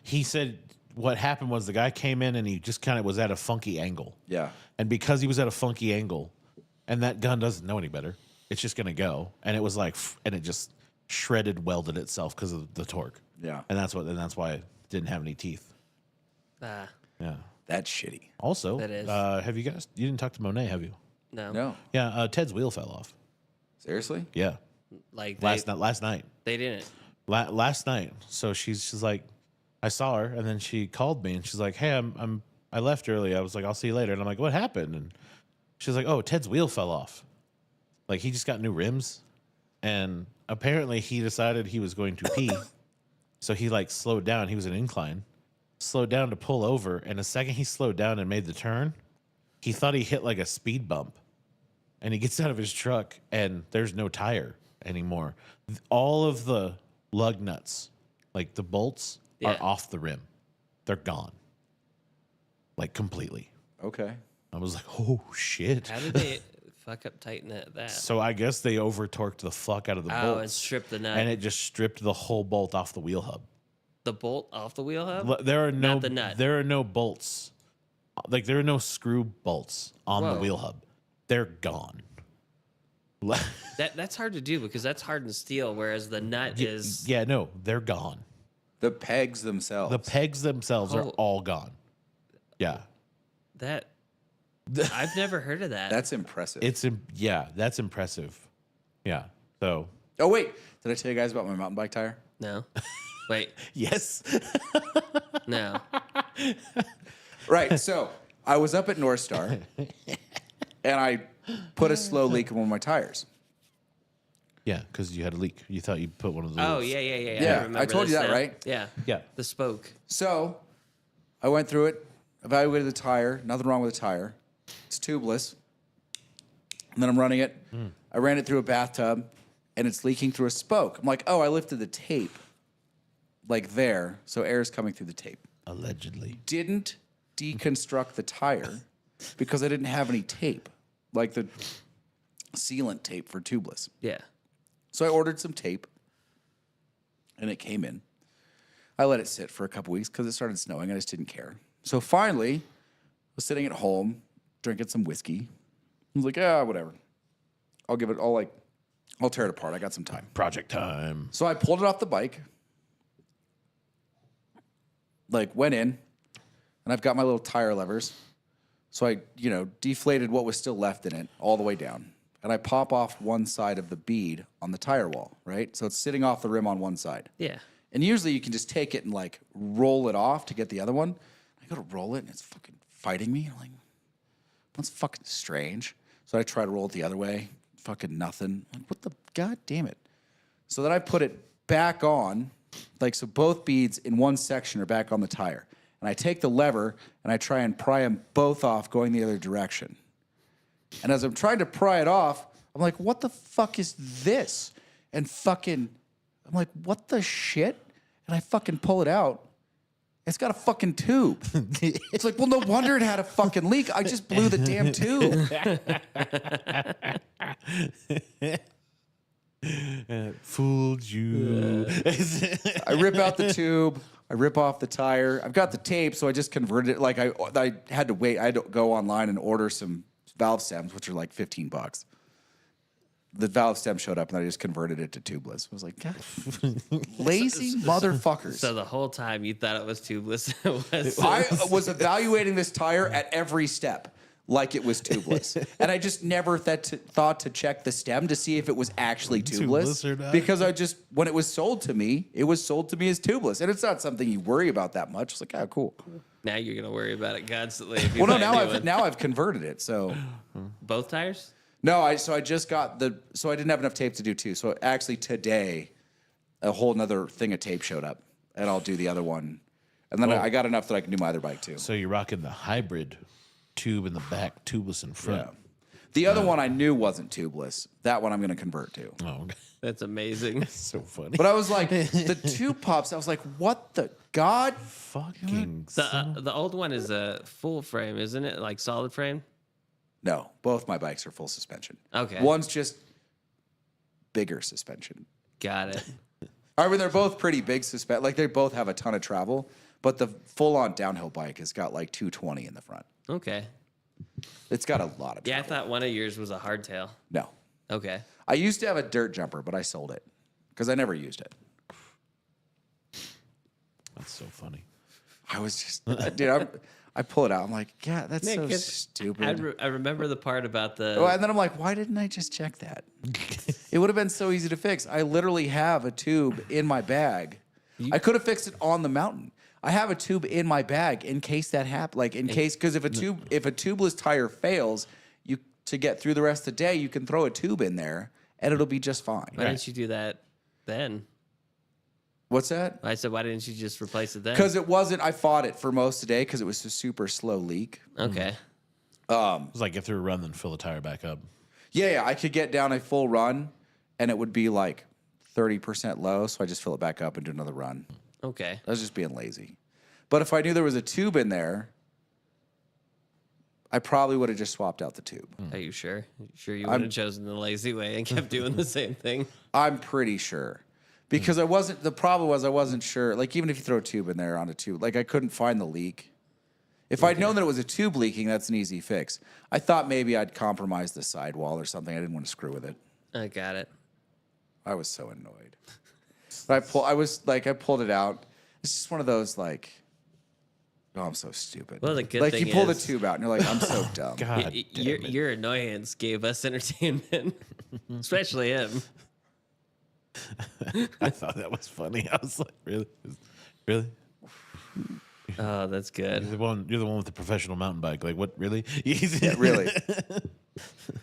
he said what happened was the guy came in and he just kind of was at a funky angle. Yeah. And because he was at a funky angle, and that gun doesn't know any better, it's just going to go. And it was like, and it just shredded, welded itself because of the torque. Yeah. And that's why it didn't have any teeth. Ah, Yeah. That's shitty. Also, That is. have you didn't talk to Monet, have you? no. No. Yeah, Ted's wheel fell off. Seriously? Yeah. Like Last night. they didn't. Last night. So she's like, I saw her, and then she called me, and she's like, hey, I left early. I was like, I'll see you later. And I'm like, what happened? And she's like, oh, Ted's wheel fell off. Like, he just got new rims, and apparently he decided he was going to pee. So he like slowed down. He was an incline, slowed down to pull over. And the second he slowed down and made the turn, he thought he hit like a speed bump. And he gets out of his truck and there's no tire anymore. All of the lug nuts, like the bolts, are Yeah. off the rim. They're gone. Like completely. Okay. I was like, oh shit. How did they fuck up tighten that? So I guess they over torqued the fuck out of the Oh, bolts. and stripped the nut. And it just stripped the whole bolt off the wheel hub. The bolt off the wheel hub? There are no Not the nut. There are no bolts. Like there are no screw bolts on the Whoa. wheel hub. They're gone. That's hard to do because that's hardened steel, whereas the nut is Yeah, no, they're gone. The pegs themselves. The pegs themselves are Oh. all gone. Yeah. that I've never heard of that. That's impressive. That's impressive. Yeah. So Oh wait, did I tell you guys about my mountain bike tire? No. Wait. yes. No. Right. So I was up at North Star, and I put a slow leak in one of my tires. Yeah, because you had a leak. You thought you put one of those. Oh, yeah. Yeah, remember I told you this that, now. right? Yeah. Yeah. The spoke. So I went through it, evaluated the tire. Nothing wrong with the tire. It's tubeless. And then I'm running it. I ran it through a bathtub, and it's leaking through a spoke. I'm like, oh, I lifted the tape, like there, so air's coming through the tape. Allegedly. Didn't deconstruct the tire because I didn't have any tape, like the sealant tape for tubeless. Yeah. So I ordered some tape, and it came in. I let it sit for a couple weeks because it started snowing. I just didn't care. So finally, I was sitting at home, drinking some whiskey. I was like, yeah, whatever. I'll tear it apart. I got some time. Project time. So I pulled it off the bike, went in, and I've got my little tire levers. So I, deflated what was still left in it all the way down. And I pop off one side of the bead on the tire wall, right? So it's sitting off the rim on one side. Yeah. And usually you can just take it and roll it off to get the other one. I go to roll it and it's fucking fighting me. I'm like, that's fucking strange. So I try to roll it the other way. Fucking nothing. I'm like, what the god damn it. So then I put it back on, so both beads in one section are back on the tire. And I take the lever and I try and pry them both off going the other direction. And as I'm trying to pry it off, I'm like, what the fuck is this? And I'm like, what the shit? And I fucking pull it out. It's got a fucking tube. It's like, well, no wonder it had a fucking leak. I just blew the damn tube. Fooled you. I rip out the tube. I rip off the tire. I've got the tape, so I just converted it. I had to wait. I had to go online and order some valve stems, which are like $15. The valve stem showed up, and I just converted it to tubeless. I was like, God, lazy motherfuckers. So the whole time you thought it was tubeless. It was. I was evaluating this tire at every step like it was tubeless. And I just never thought to check the stem to see if it was actually tubeless. Tubeless or not? Because when it was sold to me, it was sold to me as tubeless. And it's not something you worry about that much. It's like, oh, cool. Now you're gonna worry about it constantly. If you Well, no, buy a new one. now I've converted it. So Both tires. no, I just got so I didn't have enough tape to do two. So actually today, a whole nother thing of tape showed up, and I'll do the other one. And then I got enough that I can do my other bike too. So you're rocking the hybrid tube in the back, tubeless in front. Yeah. The other one I knew wasn't tubeless. That one I'm going to convert to. Oh, okay. That's amazing. So funny. But I was like, the tube pops. I was like, what the god? Fucking The old one is a full frame, isn't it? Like solid frame. No, both my bikes are full suspension. Okay. One's just bigger suspension. Got it. I mean, they're both pretty big suspension. Like they both have a ton of travel, but the full-on downhill bike has got like 220 in the front. Okay. It's got a lot of Yeah, I travel. thought one of yours was a hardtail. No. Okay. I used to have a dirt jumper, but I sold it because I never used it. That's so funny. I was just, dude, I pull it out. I'm like, yeah, that's so Nick, stupid. I remember the part about the. Oh, and then I'm like, why didn't I just check that? It would have been so easy to fix. I literally have a tube in my bag. I could have fixed it on the mountain. I have a tube in my bag in case that happened. Like in case, because if a tubeless tire fails, to get through the rest of the day, you can throw a tube in there and it'll be just fine. Why didn't you do that then? What's that? I said, why didn't you just replace it then? Because it wasn't. I fought it for most of the day because it was a super slow leak. Okay. It was like get through a run, then fill the tire back up. Yeah, I could get down a full run, and it would be like 30% low, so I just fill it back up and do another run. Okay. I was just being lazy. But if I knew there was a tube in there, I probably would have just swapped out the tube. Are you sure? Sure you would have chosen the lazy way and kept doing the same thing? I'm pretty sure. Because the problem was I wasn't sure. Like, even if you throw a tube in there on a tube, like, I couldn't find the leak. If I'd known that it was a tube leaking, that's an easy fix. I thought maybe I'd compromise the sidewall or something. I didn't want to screw with it. I got it. I was so annoyed. But I pulled it out. It's just one of those, like, Oh, I'm so stupid. Well, the good like thing you pull the is- tube out and you're like, I'm so dumb. God, Your annoyance gave us entertainment, especially him. I thought that was funny. I was like, really? Oh, that's good. You're the one with the professional mountain bike. Like, what? Really? Yeah, really.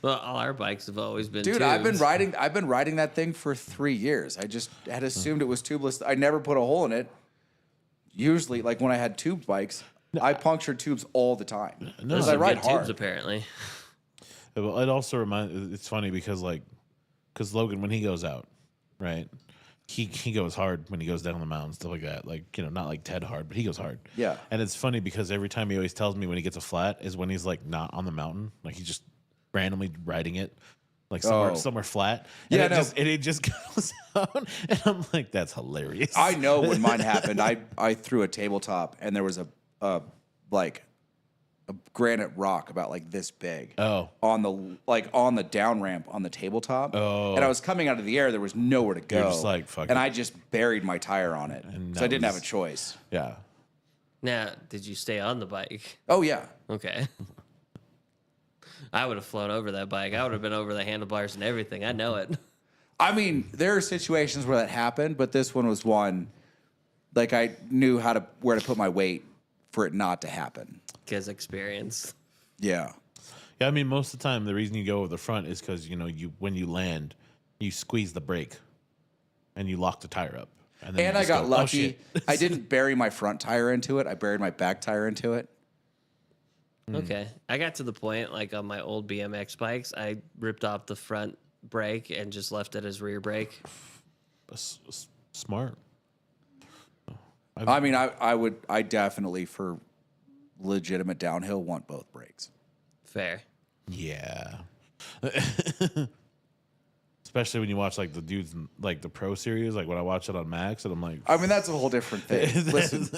Well, all our bikes have always been Dude, tubes. I've been riding that thing for 3 years. I just had assumed it was tubeless. I never put a hole in it. Usually, like when I had tube bikes, I punctured tubes all the time. Because I Some ride good hard. tubes, apparently. Well, it also it's funny because Logan, when he goes out, right, he goes hard when he goes down the mountain, stuff like that. Like, not like Ted hard, but he goes hard. Yeah. And it's funny because every time he always tells me when he gets a flat is when he's like not on the mountain, like he's just randomly riding it, like somewhere flat. And Yeah, it just goes out, and I'm like, that's hilarious. I know when mine happened. I threw a tabletop and there was a granite rock about like this big. Oh. On the down ramp on the tabletop. Oh. And I was coming out of the air. There was nowhere to go. You're just like, fuck and it. I just buried my tire on it. And So I that didn't have was- a choice. Yeah. Now, did you stay on the bike? Oh yeah. Okay. I would have flown over that bike. I would have been over the handlebars and everything. I know it. I mean, there are situations where that happened, but this one was one like I knew where to put my weight for it not to happen. Because experience. Yeah. Yeah, I mean, most of the time, the reason you go over the front is because, when you land, you squeeze the brake and you lock the tire up. And then And you I just got go, lucky. Oh, shit. I didn't bury my front tire into it. I buried my back tire into it. Okay. I got to the point, like on my old BMX bikes, I ripped off the front brake and just left it as rear brake. Smart. I mean, I definitely for legitimate downhill want both brakes. Fair. Yeah. Especially when you watch like the dudes in, like the pro series, like when I watch it on Max, and I'm like, I mean, that's a whole different thing. Listen,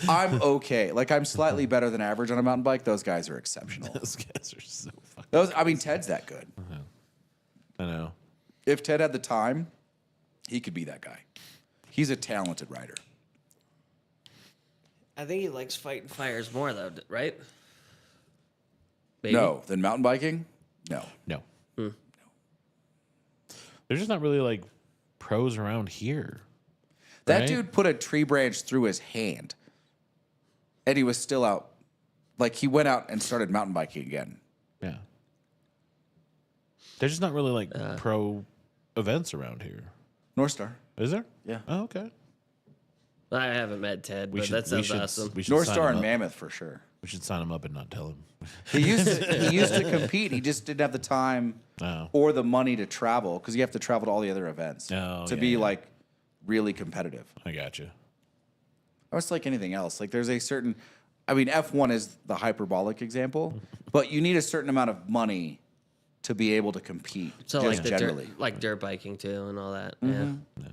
I'm okay. Like, I'm slightly better than average on a mountain bike. Those guys are exceptional. those guys are so fucking. Ted's that good. I know. If Ted had the time, he could be that guy. He's a talented rider. I think he likes fighting fires more, though, right? Maybe. No, than mountain biking? No. No. There's just not really like pros around here. That right? dude put a tree branch through his hand, and he was still out. Like, he went out and started mountain biking again. Yeah. There's just not really like pro events around here. North Star. Is there? Yeah. Oh, okay. I haven't met Ted, but that sounds awesome. We should North sign Star him and up. Mammoth for sure. We should sign him up and not tell him. He used to compete. He just didn't have the time Oh. or the money to travel because you have to travel to all the other events Oh, to yeah, be yeah. like really competitive. I got you. It's like anything else. Like there's a certain, I mean, F1 is the hyperbolic example, but you need a certain amount of money to be able to compete. So just like the generally. dirt biking too and all that. Mm-hmm. Yeah.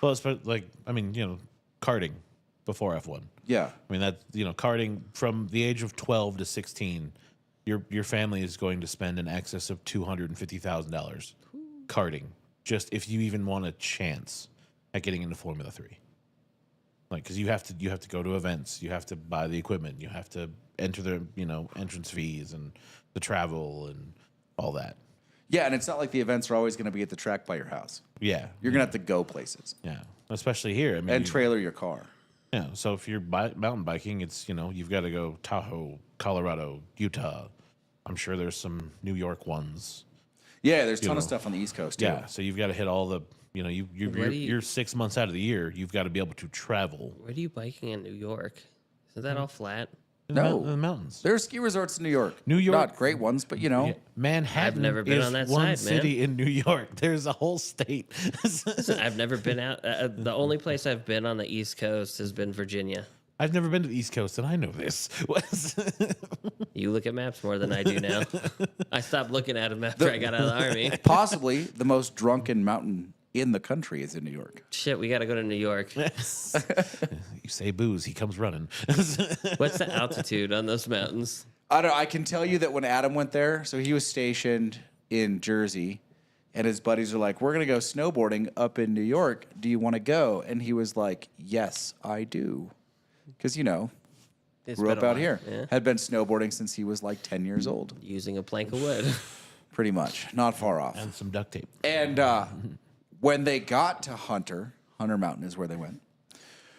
Well, it's like I mean, karting before F1. Yeah. I mean that karting from the age of 12 to 16, your family is going to spend in excess of $250,000 karting just if you even want a chance at getting into Formula 3. Like because you have to go to events, you have to buy the equipment, you have to enter the entrance fees and the travel and all that. Yeah, and it's not like the events are always going to be at the track by your house. Yeah, You're going to have to go places yeah, especially here. I mean, and trailer your car. yeah. So if you're mountain biking, it's you've got to go Tahoe, Colorado, Utah. I'm sure there's some New York ones. Yeah, there's a ton know. of stuff on the East Coast too. Yeah, so you've got to hit all the you're 6 months out of the year. You've got to be able to travel. Where are you biking in New York? Isn't that all flat? In No. the mountains. There are ski resorts in New York. New York- Not great ones, but Yeah, Manhattan I've never been is on that one side, man. city in New York. There's a whole state. I've never been out. The only place I've been on the East Coast has been Virginia. I've never been to the East Coast, and I know this. You look at maps more than I do now. I stopped looking at them after I got out of the Army. possibly the most drunken mountain in the country is in New York. Shit, we got to go to New York. You say booze, he comes running. What's the altitude on those mountains? I don't. I can tell you that when Adam went there, so he was stationed in Jersey, and his buddies are like, "We're gonna go snowboarding up in New York. Do you want to go?" And he was like, "Yes, I do," because It's grew been up a out while, here. yeah. Had been snowboarding since he was like 10 years old. Using a plank of wood. Pretty much. Not far off. And some duct tape. And when they got to Hunter Mountain is where they went.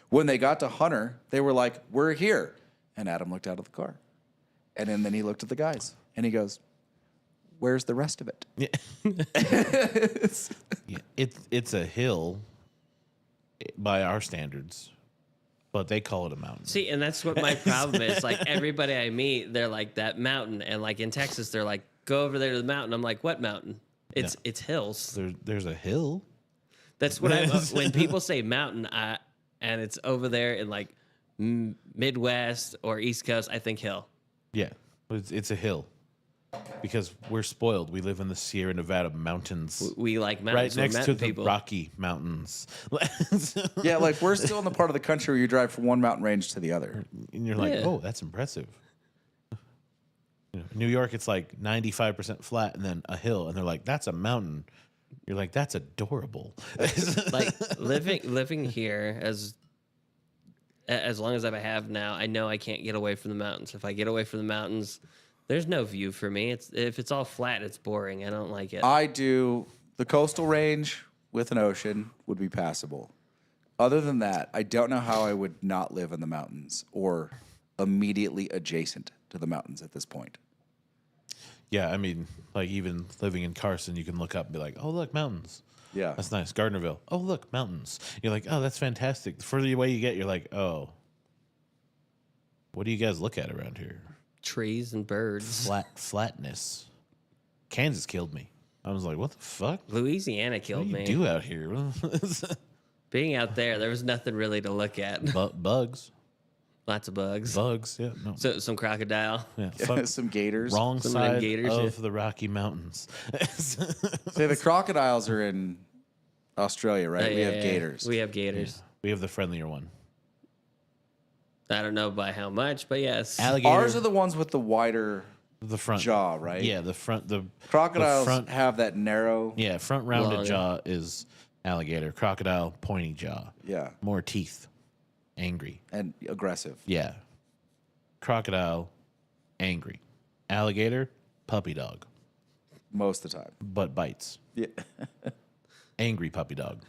When they got to Hunter, they were like, we're here. And Adam looked out of the car. And then he looked at the guys. And he goes, where's the rest of it? Yeah. Yeah, it's a hill by our standards, but they call it a mountain. See, and that's what my problem is. Like, everybody I meet, they're like, that mountain. And like in Texas, they're like, go over there to the mountain. I'm like, what mountain? It's hills. There's a hill. That's what I when people say mountain, and it's over there in like Midwest or East Coast, I think hill. Yeah, but it's a hill because we're spoiled. We live in the Sierra Nevada mountains, We like right mountains. We're next to mountain the people. Rocky Mountains. Yeah, like we're still in the part of the country where you drive from one mountain range to the other. And you're like, Yeah. oh, that's impressive. You know, New York, it's like 95% flat and then a hill, and they're like, that's a mountain. You're like, that's adorable. Like living here as long as I have now, I know I can't get away from the mountains. If I get away from the mountains, there's no view for me. If it's all flat, it's boring. I don't like it. I do the coastal range with an ocean would be passable. Other than that, I don't know how I would not live in the mountains or immediately adjacent to the mountains at this point. Yeah, I mean, like even living in Carson, you can look up and be like, oh, look, mountains. Yeah. That's nice. Gardnerville. Oh, look, mountains. You're like, oh, that's fantastic. The further away you get, you're like, oh, what do you guys look at around here? Trees and birds. Flatness. Kansas killed me. I was like, what the fuck? Louisiana What do killed you me. do out here? Being out there was nothing really to look at. Bugs. Lots of bugs. Bugs, yeah. No. So some crocodile. Yeah, fuck. Some gators. Wrong Some of them side gators, of yeah. the Rocky Mountains. Say the crocodiles are in Australia, right? We have gators. We have gators. We have the friendlier one. I don't know by how much, but yes. Alligator. Ours are the ones with the wider the front jaw, right? Yeah, the front. The Crocodiles front, have that narrow. yeah, front rounded Long. jaw is alligator. Crocodile pointy jaw. Yeah. More teeth. Angry. And aggressive. Yeah. Crocodile, angry. Alligator, puppy dog, Most of the time. but bites. Yeah. Angry puppy dog.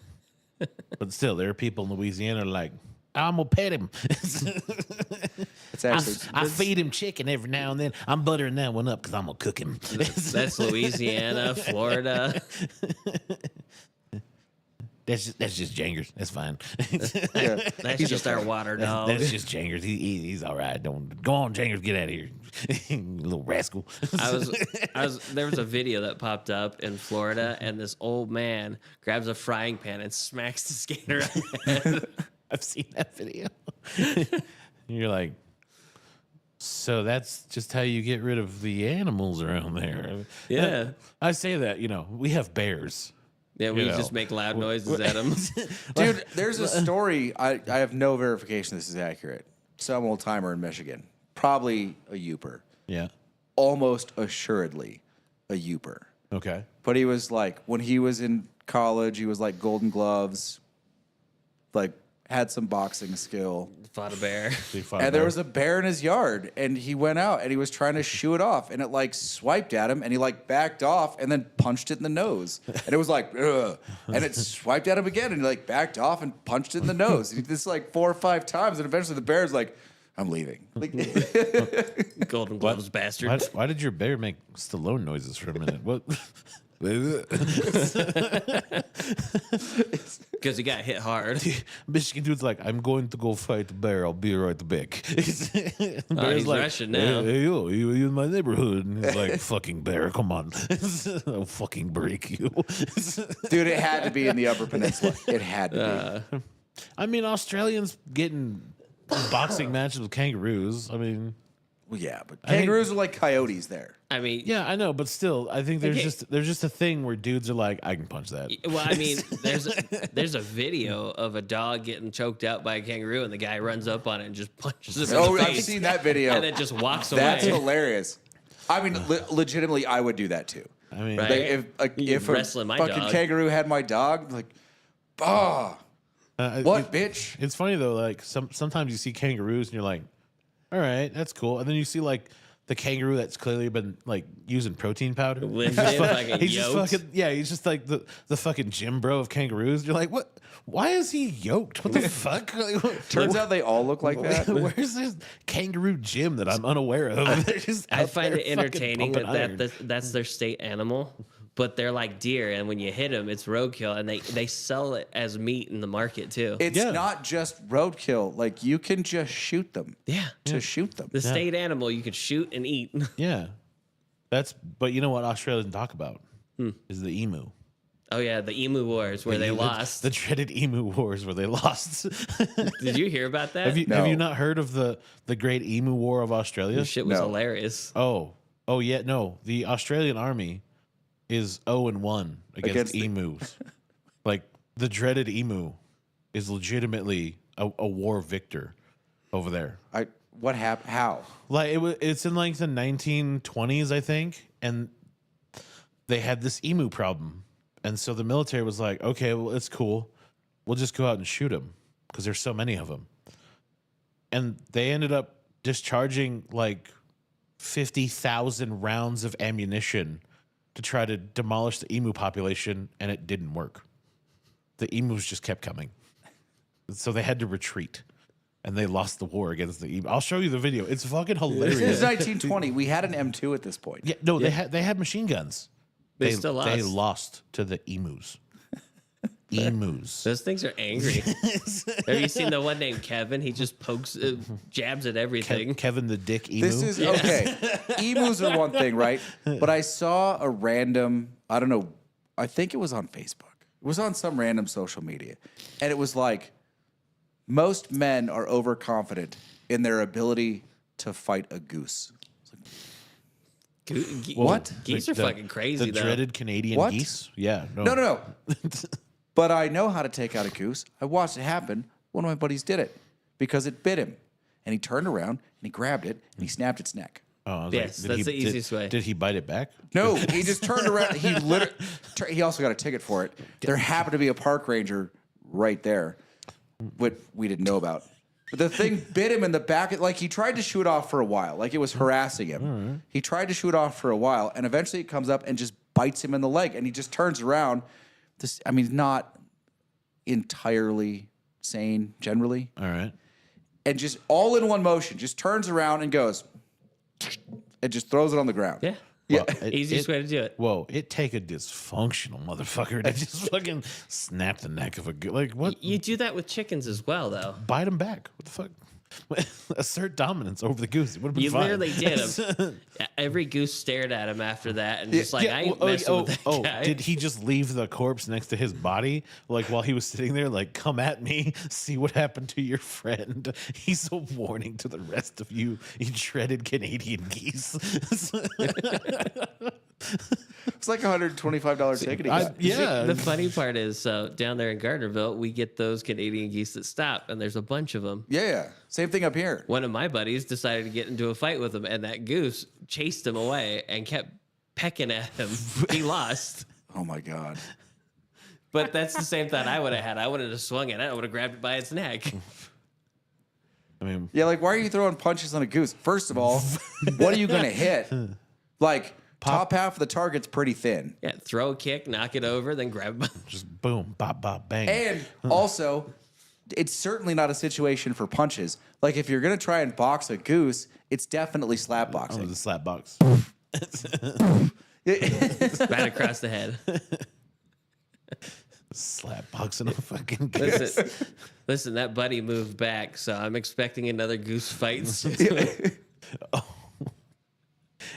But still, there are people in Louisiana like, I'm gonna pet him. It's actually I feed him chicken every now and then. I'm buttering that one up because I'm gonna cook him. That's Louisiana, Florida. That's just Jangers. That's fine. yeah. That's just our water dog. That's just Jangers. He's all right. Don't go on, Jangers. Get out of here, you little rascal. There was a video that popped up in Florida, and this old man grabs a frying pan and smacks the skater on the head. I've seen that video. You're like, so that's just how you get rid of the animals around there. Yeah. I say that, we have bears. Yeah, we You know. just make loud noises at him. Dude, there's a story. I have no verification this is accurate. Some old timer in Michigan. Probably a Youper. Yeah. Almost assuredly a Youper. Okay. But he was like, when he was in college, he was like Golden Gloves, like had some boxing skill. Fought a bear. And there was a bear in his yard, and he went out and he was trying to shoo it off, and it like swiped at him, and he like backed off and then punched it in the nose, and it was like, ugh, and it swiped at him again, and he like backed off and punched it in the nose. He did this like 4 or 5 times, and eventually the bear's like, I'm leaving. Like, Golden Gloves bastard. Why did your bear make Stallone noises for a minute? What? Because he got hit hard. Michigan dude's like, I'm going to go fight the bear. I'll be right back. Bear's he's Russian now. Hey, yo, you in my neighborhood? And he's like, fucking bear, come on. I'll fucking break you. dude, it had to be in the Upper Peninsula. It had to be. I mean, Australians getting boxing matches with kangaroos. I mean, Well, yeah, but think- kangaroos are like coyotes there. I mean, yeah, I know, but still, I think there's Okay. just a thing where dudes are like, I can punch that. well, I mean, there's a video of a dog getting choked out by a kangaroo, and the guy runs up on it and just punches him in Oh, the I've face, seen that video. and then just walks That's away. hilarious. I mean, legitimately, I would do that too. I mean, Right? Like, if a wrestling my fucking dog. kangaroo had my dog, like, what, bitch? It's funny though, like sometimes you see kangaroos and you're like, all right, that's cool. And then you see like the kangaroo that's clearly been like using protein powder. Lifted, fucking He's just yoked. fucking he's just like the fucking gym bro of kangaroos. You're like, what? Why is he yoked? What the fuck? Turns out they all look like that. Where's this kangaroo gym that I'm unaware of? They're just I out find there it fucking entertaining pumping that, iron. that's their state animal, but they're like deer, and when you hit them, it's roadkill, and they sell it as meat in the market too. It's Yeah. not just roadkill. Like you can just shoot them. Yeah. To shoot them. The state animal you could shoot and eat. Yeah, but you know what Australia doesn't talk about is the emu. Oh yeah, the emu wars where they lost. The dreaded emu wars where they lost. Did you hear about that? Have you No. not heard of the Great Emu War of Australia? This shit was No. hilarious. Oh yeah, no. The Australian army is 0-1 against the- emus. Like the dreaded emu is legitimately a war victor over there. What happened? How? Like it's in like the 1920s, I think, and they had this emu problem, and so the military was like, "Okay, well, it's cool. We'll just go out and shoot them because there's so many of them." And they ended up discharging like 50,000 rounds of ammunition to try to demolish the emu population, and it didn't work. The emus just kept coming, so they had to retreat. And they lost the war against the emu. I'll show you the video. It's fucking This hilarious. is 1920. We had an M2 at this point. Yeah, no, they had machine guns. They still lost. They lost to the emus. Emus. Those things are angry. Have you seen the one named Kevin? He just pokes, jabs at everything. Kevin the Dick Emu. This is okay. Emus are one thing, right? But I saw a random, I don't know, I think it was on Facebook. It was on some random social media. And it was like, most men are overconfident in their ability to fight a goose. What? Geese are fucking crazy, The though. dreaded Canadian What? geese. Yeah. No. But I know how to take out a goose. I watched it happen. One of my buddies did it because it bit him. And he turned around and he grabbed it and he snapped its neck. Oh, I was Yes, did that's he- the easiest way. Did he bite it back? No, he just turned around. He literally, he also got a ticket for it. There happened to be a park ranger right there, what we didn't know about. But the thing bit him in the back. Like he tried to shoot off for a while. Like it was harassing him. He tried to shoot off for a while, and eventually it comes up and just bites him in the leg. And he just turns around. This, I mean, not entirely sane generally, All right. and just all in one motion, just turns around and goes, and just throws it on the ground. Yeah. Yeah. Easiest way to do it. Whoa, it take a dysfunctional motherfucker to just fucking snap the neck of a goose. Like, what? You do that with chickens as well, though. Bite him back. What the fuck? Assert dominance over the goose. It would have been You fine. literally did him. Every goose stared at him after that and just like, I ain't messing with that guy. Did he just leave the corpse next to his body? Like while he was sitting there, like, come at me, see what happened to your friend. He's a warning to the rest of you, you dreaded Canadian geese. It's like $125 ticket. He got. Yeah. The funny part is, down there in Gardnerville, we get those Canadian geese that stop, and there's a bunch of them. Yeah. Same thing up here. One of my buddies decided to get into a fight with him, and that goose chased him away and kept pecking at him. He lost. Oh my God. But that's the same thought I would have had. I would have swung at it. I would have grabbed it by its neck. I mean, Yeah, like why are you throwing punches on a goose? First of all, what are you gonna hit? Like top half of the target's pretty thin. Yeah, throw a kick, knock it over, then grab it. just boom, bop, bop, bang. And also, it's certainly not a situation for punches. Like if you're gonna try and box a goose, it's definitely slap Oh, boxing. the slap box. Right across the head. Slap boxing a fucking goose. Listen, that buddy moved back, so I'm expecting another goose fight.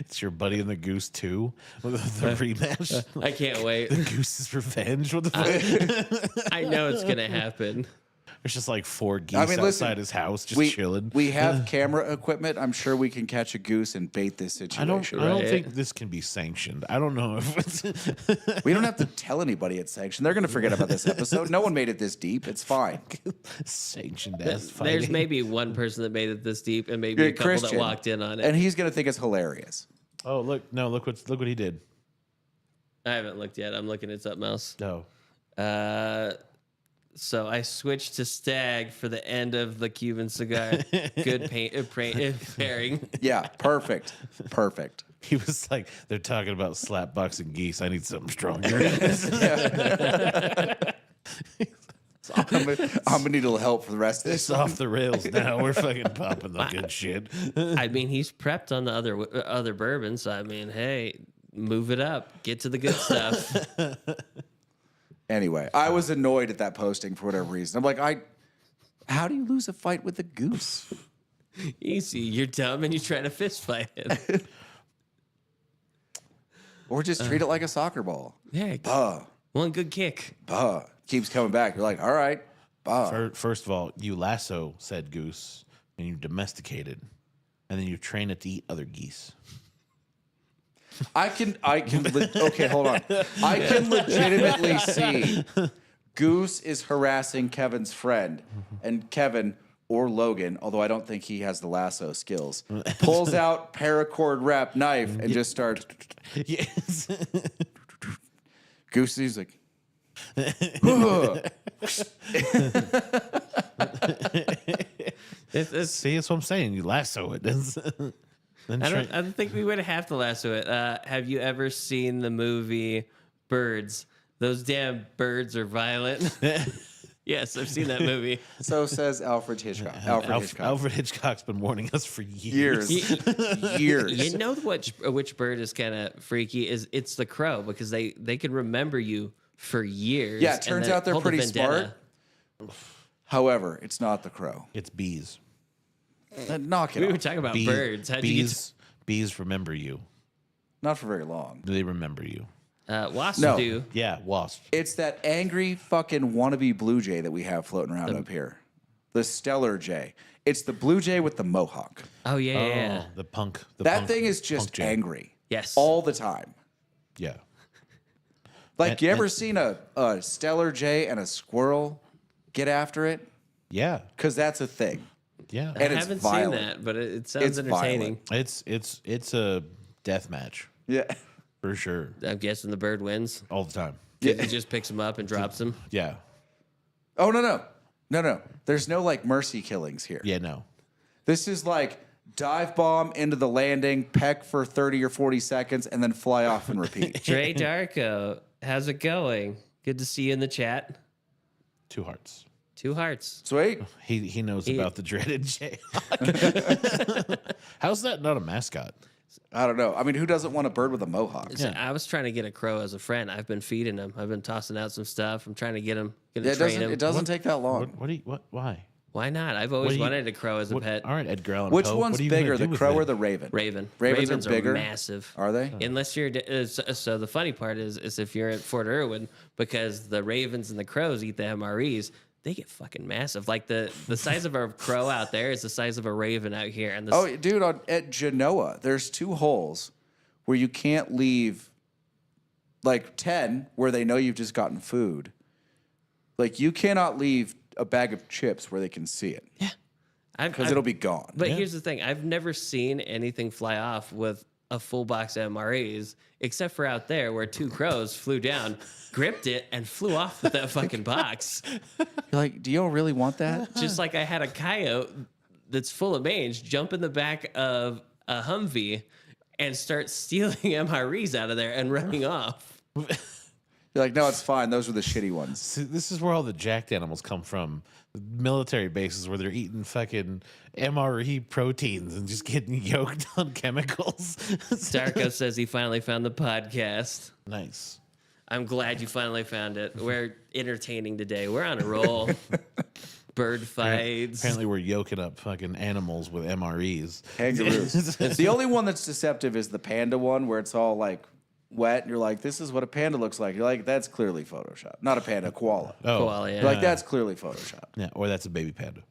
It's your buddy and the goose too. The rematch. I can't wait. The goose's revenge. What the fuck? I know it's gonna happen. There's just like 4 geese I mean, listen, outside his house just chilling. We have camera equipment. I'm sure we can catch a goose and bait this I situation. don't Right. think this can be sanctioned. I don't know if it's We don't have to tell anybody it's sanctioned. They're gonna forget about this episode. No one made it this deep. It's fine. sanctioned as fighting. There's maybe one person that made it this deep, and maybe a couple Christian, that walked in on it. and he's gonna think it's hilarious. Oh look what he did. I haven't looked yet. I'm looking at something else. No. so I switched to Stag for the end of the Cuban cigar. Good pairing. Yeah, perfect. Perfect. He was like, they're talking about slap boxing geese. I need something stronger. I'm gonna need a little help for the rest of It's this. off the rails now. We're fucking popping the good shit. I mean, he's prepped on the other bourbon, so I mean, hey, move it up, get to the good stuff. Anyway, I was annoyed at that posting for whatever reason. I'm like, how do you lose a fight with a goose? Easy, you're dumb and you try to fist fight it. Or just treat it like a soccer ball. Yeah, one good kick. Keeps coming back. You're like, all right. First of all, you lasso said goose and you domesticate it, and then you train it to eat other geese. Okay, hold on. I can legitimately see Goose is harassing Kevin's friend, and Kevin or Logan, although I don't think he has the lasso skills, pulls out paracord wrap knife and just starts. Yes. Goose is like, See, that's what I'm saying. You lasso it. Then I don't think we would have to lasso it. Have you ever seen the movie Birds? Those damn birds are violent. Yes, I've seen that movie. so says Alfred Hitchcock. Alfred Hitchcock's been warning us for years. Years. You know which bird is kind of freaky? It's the crow, because they can remember you for years. Yeah, it turns out they're hold a pretty vendetta. smart. However, it's not the crow. It's bees. Knock it We off. were talking about birds. How'd you get Bees remember you. Not for very long. They remember you. wasps No. do. Yeah, wasp. It's that angry fucking wannabe blue jay that we have floating around up here. The stellar jay. It's the blue jay with the mohawk. Oh yeah. Oh, the punk. That thing is just punk jay. angry. Yes. All the time. Yeah. Like, you ever seen a stellar jay and a squirrel get after it? Yeah. Because that's a thing. Yeah. And I it's haven't violent. seen that, but it sounds It's entertaining. It's a death match Yeah. for sure. I'm guessing the bird wins. All the time. He just picks him up and drops him. Yeah. Oh, no. There's no, like, mercy killings here. Yeah, no. This is like dive bomb into the landing, peck for 30 or 40 seconds, and then fly off and repeat. Dre Darko, how's it going? Good to see you in the chat. 2 hearts. 2 hearts. Sweet. He knows about the dreaded Jayhawk. How's that not a mascot? I don't know. I mean, who doesn't want a bird with a mohawk? So I was trying to get a crow as a friend. I've been feeding him. I've been tossing out some stuff. I'm trying to get him, Yeah, train him. it doesn't take that long. Why? Why not? I've always you- wanted a crow as a pet. All right, Edgar Allan Which Poe, one's what are you gonna bigger, do the with crow it? or the raven? Raven. Ravens are bigger? massive. Are they? Unless you're so the funny part is if you're at Fort Irwin, because the ravens and the crows eat the MREs, they get fucking massive. Like the size of a crow out there is the size of a raven out here. And Oh, dude, at Genoa, there's 2 holes where you can't leave, like 10, where they know you've just gotten food. Like, you cannot leave a bag of chips where they can see it. yeah, Because it'll be gone. But here's the thing: I've never seen anything fly off with a full box of MREs, except for out there where 2 crows flew down, gripped it, and flew off with that fucking box. You're like, do y'all really want that? Just like I had a coyote that's full of mange jump in the back of a Humvee and start stealing MREs out of there and running off. You're like, no, it's fine. Those were the shitty ones. See, this is where all the jacked animals come from. Military bases where they're eating fucking MRE proteins and just getting yoked on chemicals. Darko says he finally found the podcast. Nice. I'm glad you finally found it. We're entertaining today. We're on a roll. Bird fights. Apparently, we're yoking up fucking animals with MREs. Kangaroos. The only one that's deceptive is the panda one, where it's all like wet. And you're like, this is what a panda looks like. You're like, that's clearly Photoshop. Not a panda, a koala. Oh, Koala, yeah. You're like, that's clearly Photoshop. yeah, or that's a baby panda.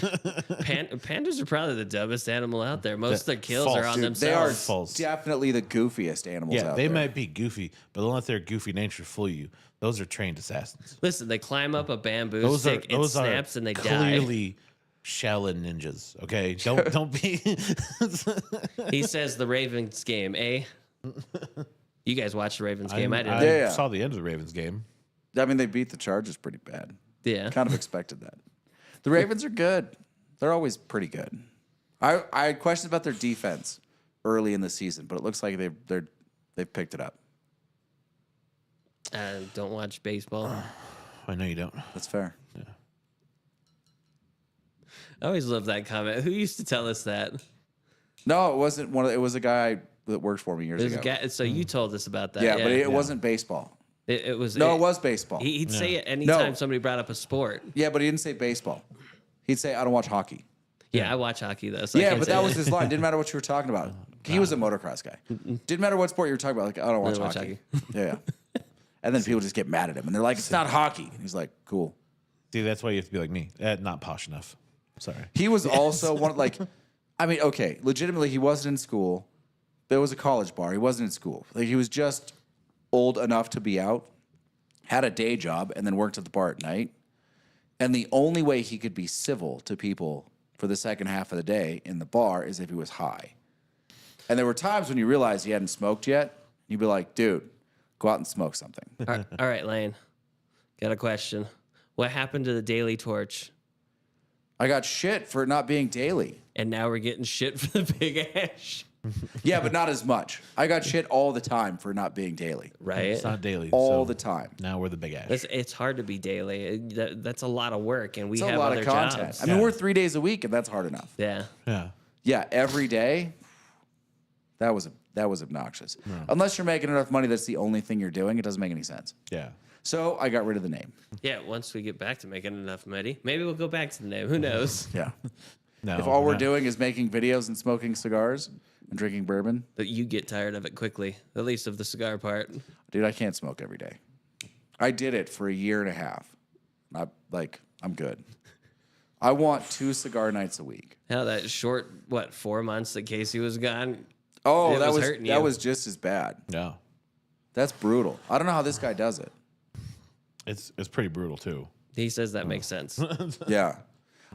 Pandas are probably the dumbest animal out there. Most of their kills False, are on dude. They are themselves. False. definitely the goofiest animals Yeah, out they there. might be goofy, but don't let their goofy nature fool you. Those are trained assassins. Listen, they climb up a bamboo Those stick, it are snaps, and they die. clearly Shaolin ninjas. Okay, don't be. He says the Ravens game, eh? You guys watched the Ravens game. I didn't. Yeah. saw the end of the Ravens game. I mean, they beat the Chargers pretty bad. Yeah. Kind of expected that. The Ravens are good. They're always pretty good. I had questions about their defense early in the season, but it looks like they've picked it up. Don't watch baseball. I know you don't. That's fair. Yeah. I always love that comment. Who used to tell us that? No, it wasn't one. It was a guy that worked for me years There's ago. a guy, so you told us about that. Yeah, but it wasn't baseball. It was. No, it was baseball. He'd say it anytime No. somebody brought up a sport. Yeah, but he didn't say baseball. He'd say, "I don't watch hockey." Yeah, I watch hockey though. So I Yeah, can't but say that was his line. Didn't matter what you were talking about. He was a motocross guy. Didn't matter what sport you were talking about. Like, I don't watch watch hockey. Yeah. And then people just get mad at him, and they're like, "It's not hockey." And he's like, "Cool." See, that's why you have to be like me. Not posh enough. Sorry. He was also one like, I mean, okay, legitimately, he wasn't in school. There was a college bar. He wasn't in school. Like, he was just old enough to be out, had a day job, and then worked at the bar at night. And the only way he could be civil to people for the second half of the day in the bar is if he was high. And there were times when you realized he hadn't smoked yet. You'd be like, dude, go out and smoke something. All right, Lane. Got a question. What happened to the Daily Torch? I got shit for it not being daily. And now we're getting shit for the Big Ash. Yeah, but not as much. I got shit all the time for not being daily. Right? It's not daily. All so the time. Now we're the big ash. It's hard to be daily. That's a lot of work, and we It's have a lot other of content. jobs. I mean, Yeah. we're 3 days a week, and that's hard enough. Yeah. Yeah. Yeah, every day. That was obnoxious. Unless you're making enough money, that's the only thing you're doing. It doesn't make any sense. Yeah. So I got rid of the name. Yeah, once we get back to making enough money, maybe we'll go back to the name. Who knows? Yeah. No. If all we're not- doing is making videos and smoking cigars and drinking bourbon, But you get tired of it quickly, at least of the cigar part. dude, I can't smoke every day. I did it for a year and a half. I'm good. I want 2 cigar nights a week. How that short, 4 months that Casey was gone? Oh, It that was was hurting that you. was just as bad. Yeah. That's brutal. I don't know how this guy does it. It's pretty brutal too. He says that makes sense. Yeah.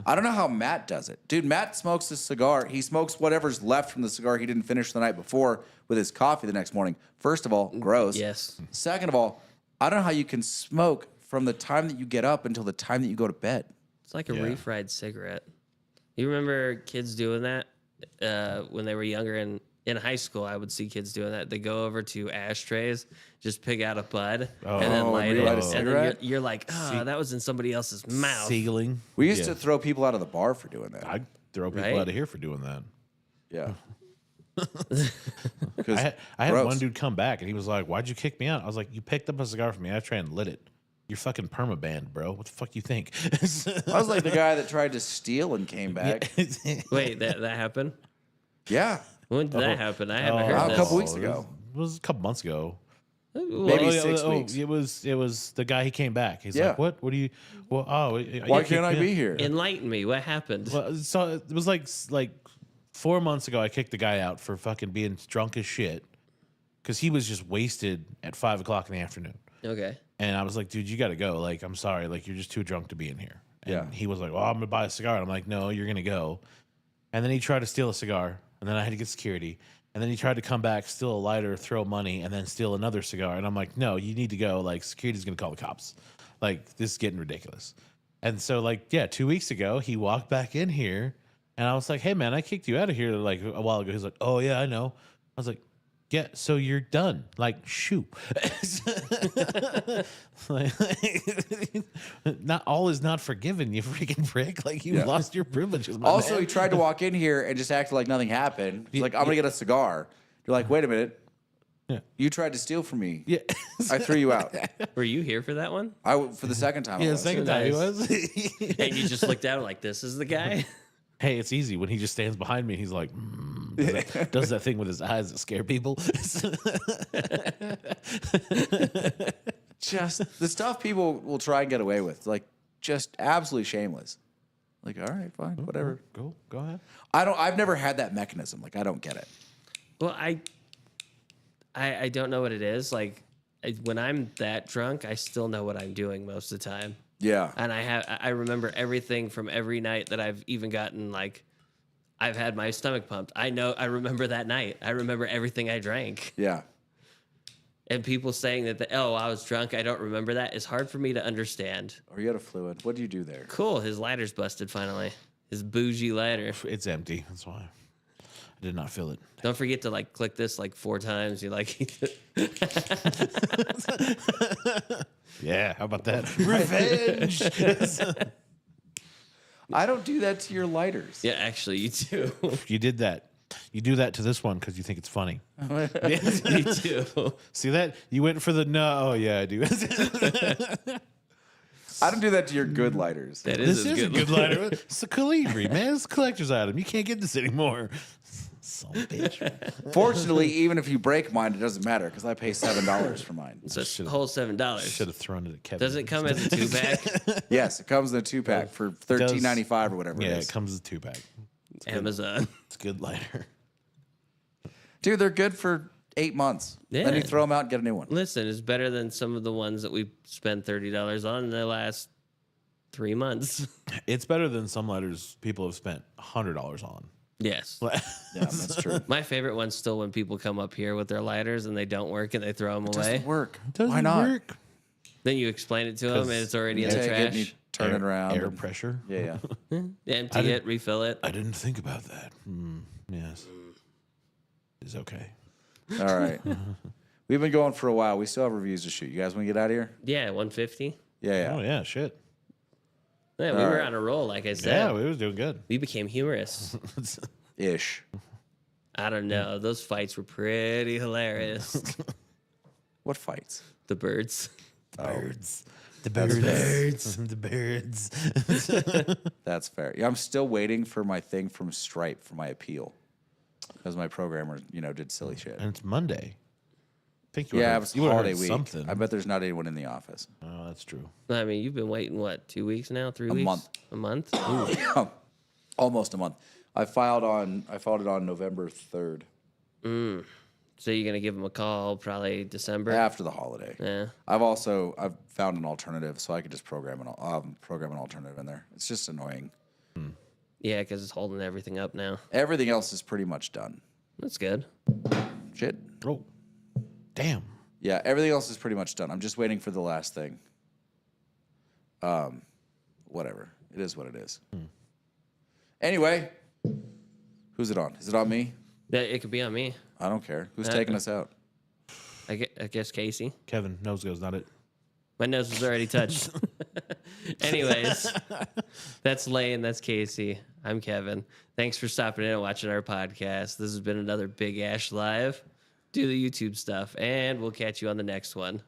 I don't know how Matt does it. Dude, Matt smokes his cigar. He smokes whatever's left from the cigar he didn't finish the night before with his coffee the next morning. First of all, gross. Yes. Second of all, I don't know how you can smoke from the time that you get up until the time that you go to bed. It's like a Yeah. refried cigarette. You remember kids doing that when they were younger? And in high school, I would see kids doing that. They go over to ashtrays, just pick out a bud, and then Oh, light it. relight a And then cigarette? you're like, oh, that was in somebody else's mouth. Sealing. We used Yeah. to throw people out of the bar for doing that. I'd throw people Right? out of here for doing that. Yeah. I had one dude come back and he was like, "Why'd you kick me out?" I was like, "You picked up a cigar from me. I tried and lit it. You're fucking permabanned, bro. What the fuck you think?" I was like the guy that tried to steal and came back. Wait, that happened? Yeah. When did that happen? I haven't heard a this. couple weeks ago. It was a couple months ago. Maybe Oh, 6 weeks. It was the guy. He came back. He's Yeah. like, "What? What do you? Well, Why can't I be here? Enlighten me. What happened? Well, so it was like 4 months ago. I kicked the guy out for fucking being drunk as shit because he was just wasted at 5 o'clock in the afternoon. Okay. And I was like, "Dude, you got to go. Like, I'm sorry. Like, you're just too drunk to be in here." And Yeah. he was like, "Well, I'm gonna buy a cigar." And I'm like, "No, you're gonna go." And then he tried to steal a cigar, and then I had to get security. And then he tried to come back, steal a lighter, throw money, and then steal another cigar. And I'm like, "No, you need to go. Like, security's gonna call the cops. Like, this is getting ridiculous." And so, 2 weeks ago, he walked back in here, and I was like, "Hey, man, I kicked you out of here like a while ago." He's like, "Oh yeah, I know." I was like, "Yeah, so you're done. Like, shoot." Like, not all is not forgiven, you freaking prick. Like, you lost your privileges. My Also, man. he tried to walk in here and just act like nothing happened. He's like, I'm going to get a cigar. You're like, wait a minute. Yeah. You tried to steal from me. Yeah. I threw you out. Were you here for that one? For the second time. I Yeah, the was. second time he was. And you just looked at him like, this is the guy? Hey, it's easy when he just stands behind me and he's like, does that thing with his eyes that scare people. Just the stuff people will try and get away with. Like, just absolutely shameless. Like, all right, fine, whatever. Go ahead. I've never had that mechanism. Like, I don't get it. Well, I don't know what it is. Like, when I'm that drunk, I still know what I'm doing most of the time. Yeah. And I remember everything from every night that I've even gotten, like, I've had my stomach pumped. I remember that night. I remember everything I drank. Yeah. And people saying that, I was drunk, I don't remember that, is hard for me to understand. Or you had a fluid. What do you do there? Cool, his lighter's busted finally. His bougie lighter. It's empty. That's why. I did not fill it. Don't forget to click this 4 times. You Yeah, how about that? Revenge. I don't do that to your lighters. Yeah, actually, you do. You did that. You do that to this one because you think it's funny. Yes, you do. See that? You went for the no. Oh, yeah, I do. I don't do that to your good lighters. That This is is a good lighter. It's a Calibri, man. It's a collector's item. You can't get this anymore. Son of a bitch. Fortunately, even if you break mine, it doesn't matter because I pay $7 for mine. It's a whole $7. Should have thrown it at Kevin. Does it come as a 2-pack? Yes, it comes in a 2-pack for $13.95 or whatever Yeah, it is. it comes as a 2-pack. Amazon. It's a good lighter. Dude, they're good for 8 months. Then you Yeah. throw them out and get a new one. Listen, it's better than some of the ones that we spent $30 on in the last 3 months. It's better than some lighters people have spent $100 on. Yes. Yeah, that's true. My favorite one's still when people come up here with their lighters and they don't work and they throw them away. Doesn't work. Doesn't Why not? work. Then you explain it to them and it's already in the Take it and you trash. turn it around. Air and- pressure. Yeah, yeah. Empty it, refill it. I didn't think about that. Yes. It's okay. All right. We've been going for a while. We still have reviews to shoot. You guys want to get out of here? Yeah, 150. Yeah, Oh, yeah. yeah, shit. Yeah, we were on a roll, like I said. Yeah, we was doing good. We became humorous. Ish. I don't know. Those fights were pretty hilarious. What fights? The birds. Birds. The That's birds. fair. The birds. That's fair. Yeah, I'm still waiting for my thing from Stripe for my appeal. Because my programmer, did silly shit. And it's Monday. I think you Yeah, would've- it was you would've holiday heard week. Something. I bet there's not anyone in the office. Oh, that's true. I mean, you've been waiting, 2 weeks now? 3 weeks? month. A month? Ooh. Almost a month. I filed it on November 3rd. So you're going to give them a call probably December? After the holiday. Yeah. I've found an alternative, so I could just program an alternative in there. It's just annoying. Yeah, because it's holding everything up now. Everything else is pretty much done. That's good. Shit. Oh, damn. Yeah, everything else is pretty much done. I'm just waiting for the last thing. Whatever. It is what it is. Anyway, who's it on? Is it on me? Yeah, it could be on me. I don't care. Who's taking us out? I guess Casey. Kevin, nose goes, not it. My nose was already touched. Anyways, that's Lane. That's Casey. I'm Kevin. Thanks for stopping in and watching our podcast. This has been another Big Ash Live. Do the YouTube stuff, and we'll catch you on the next one.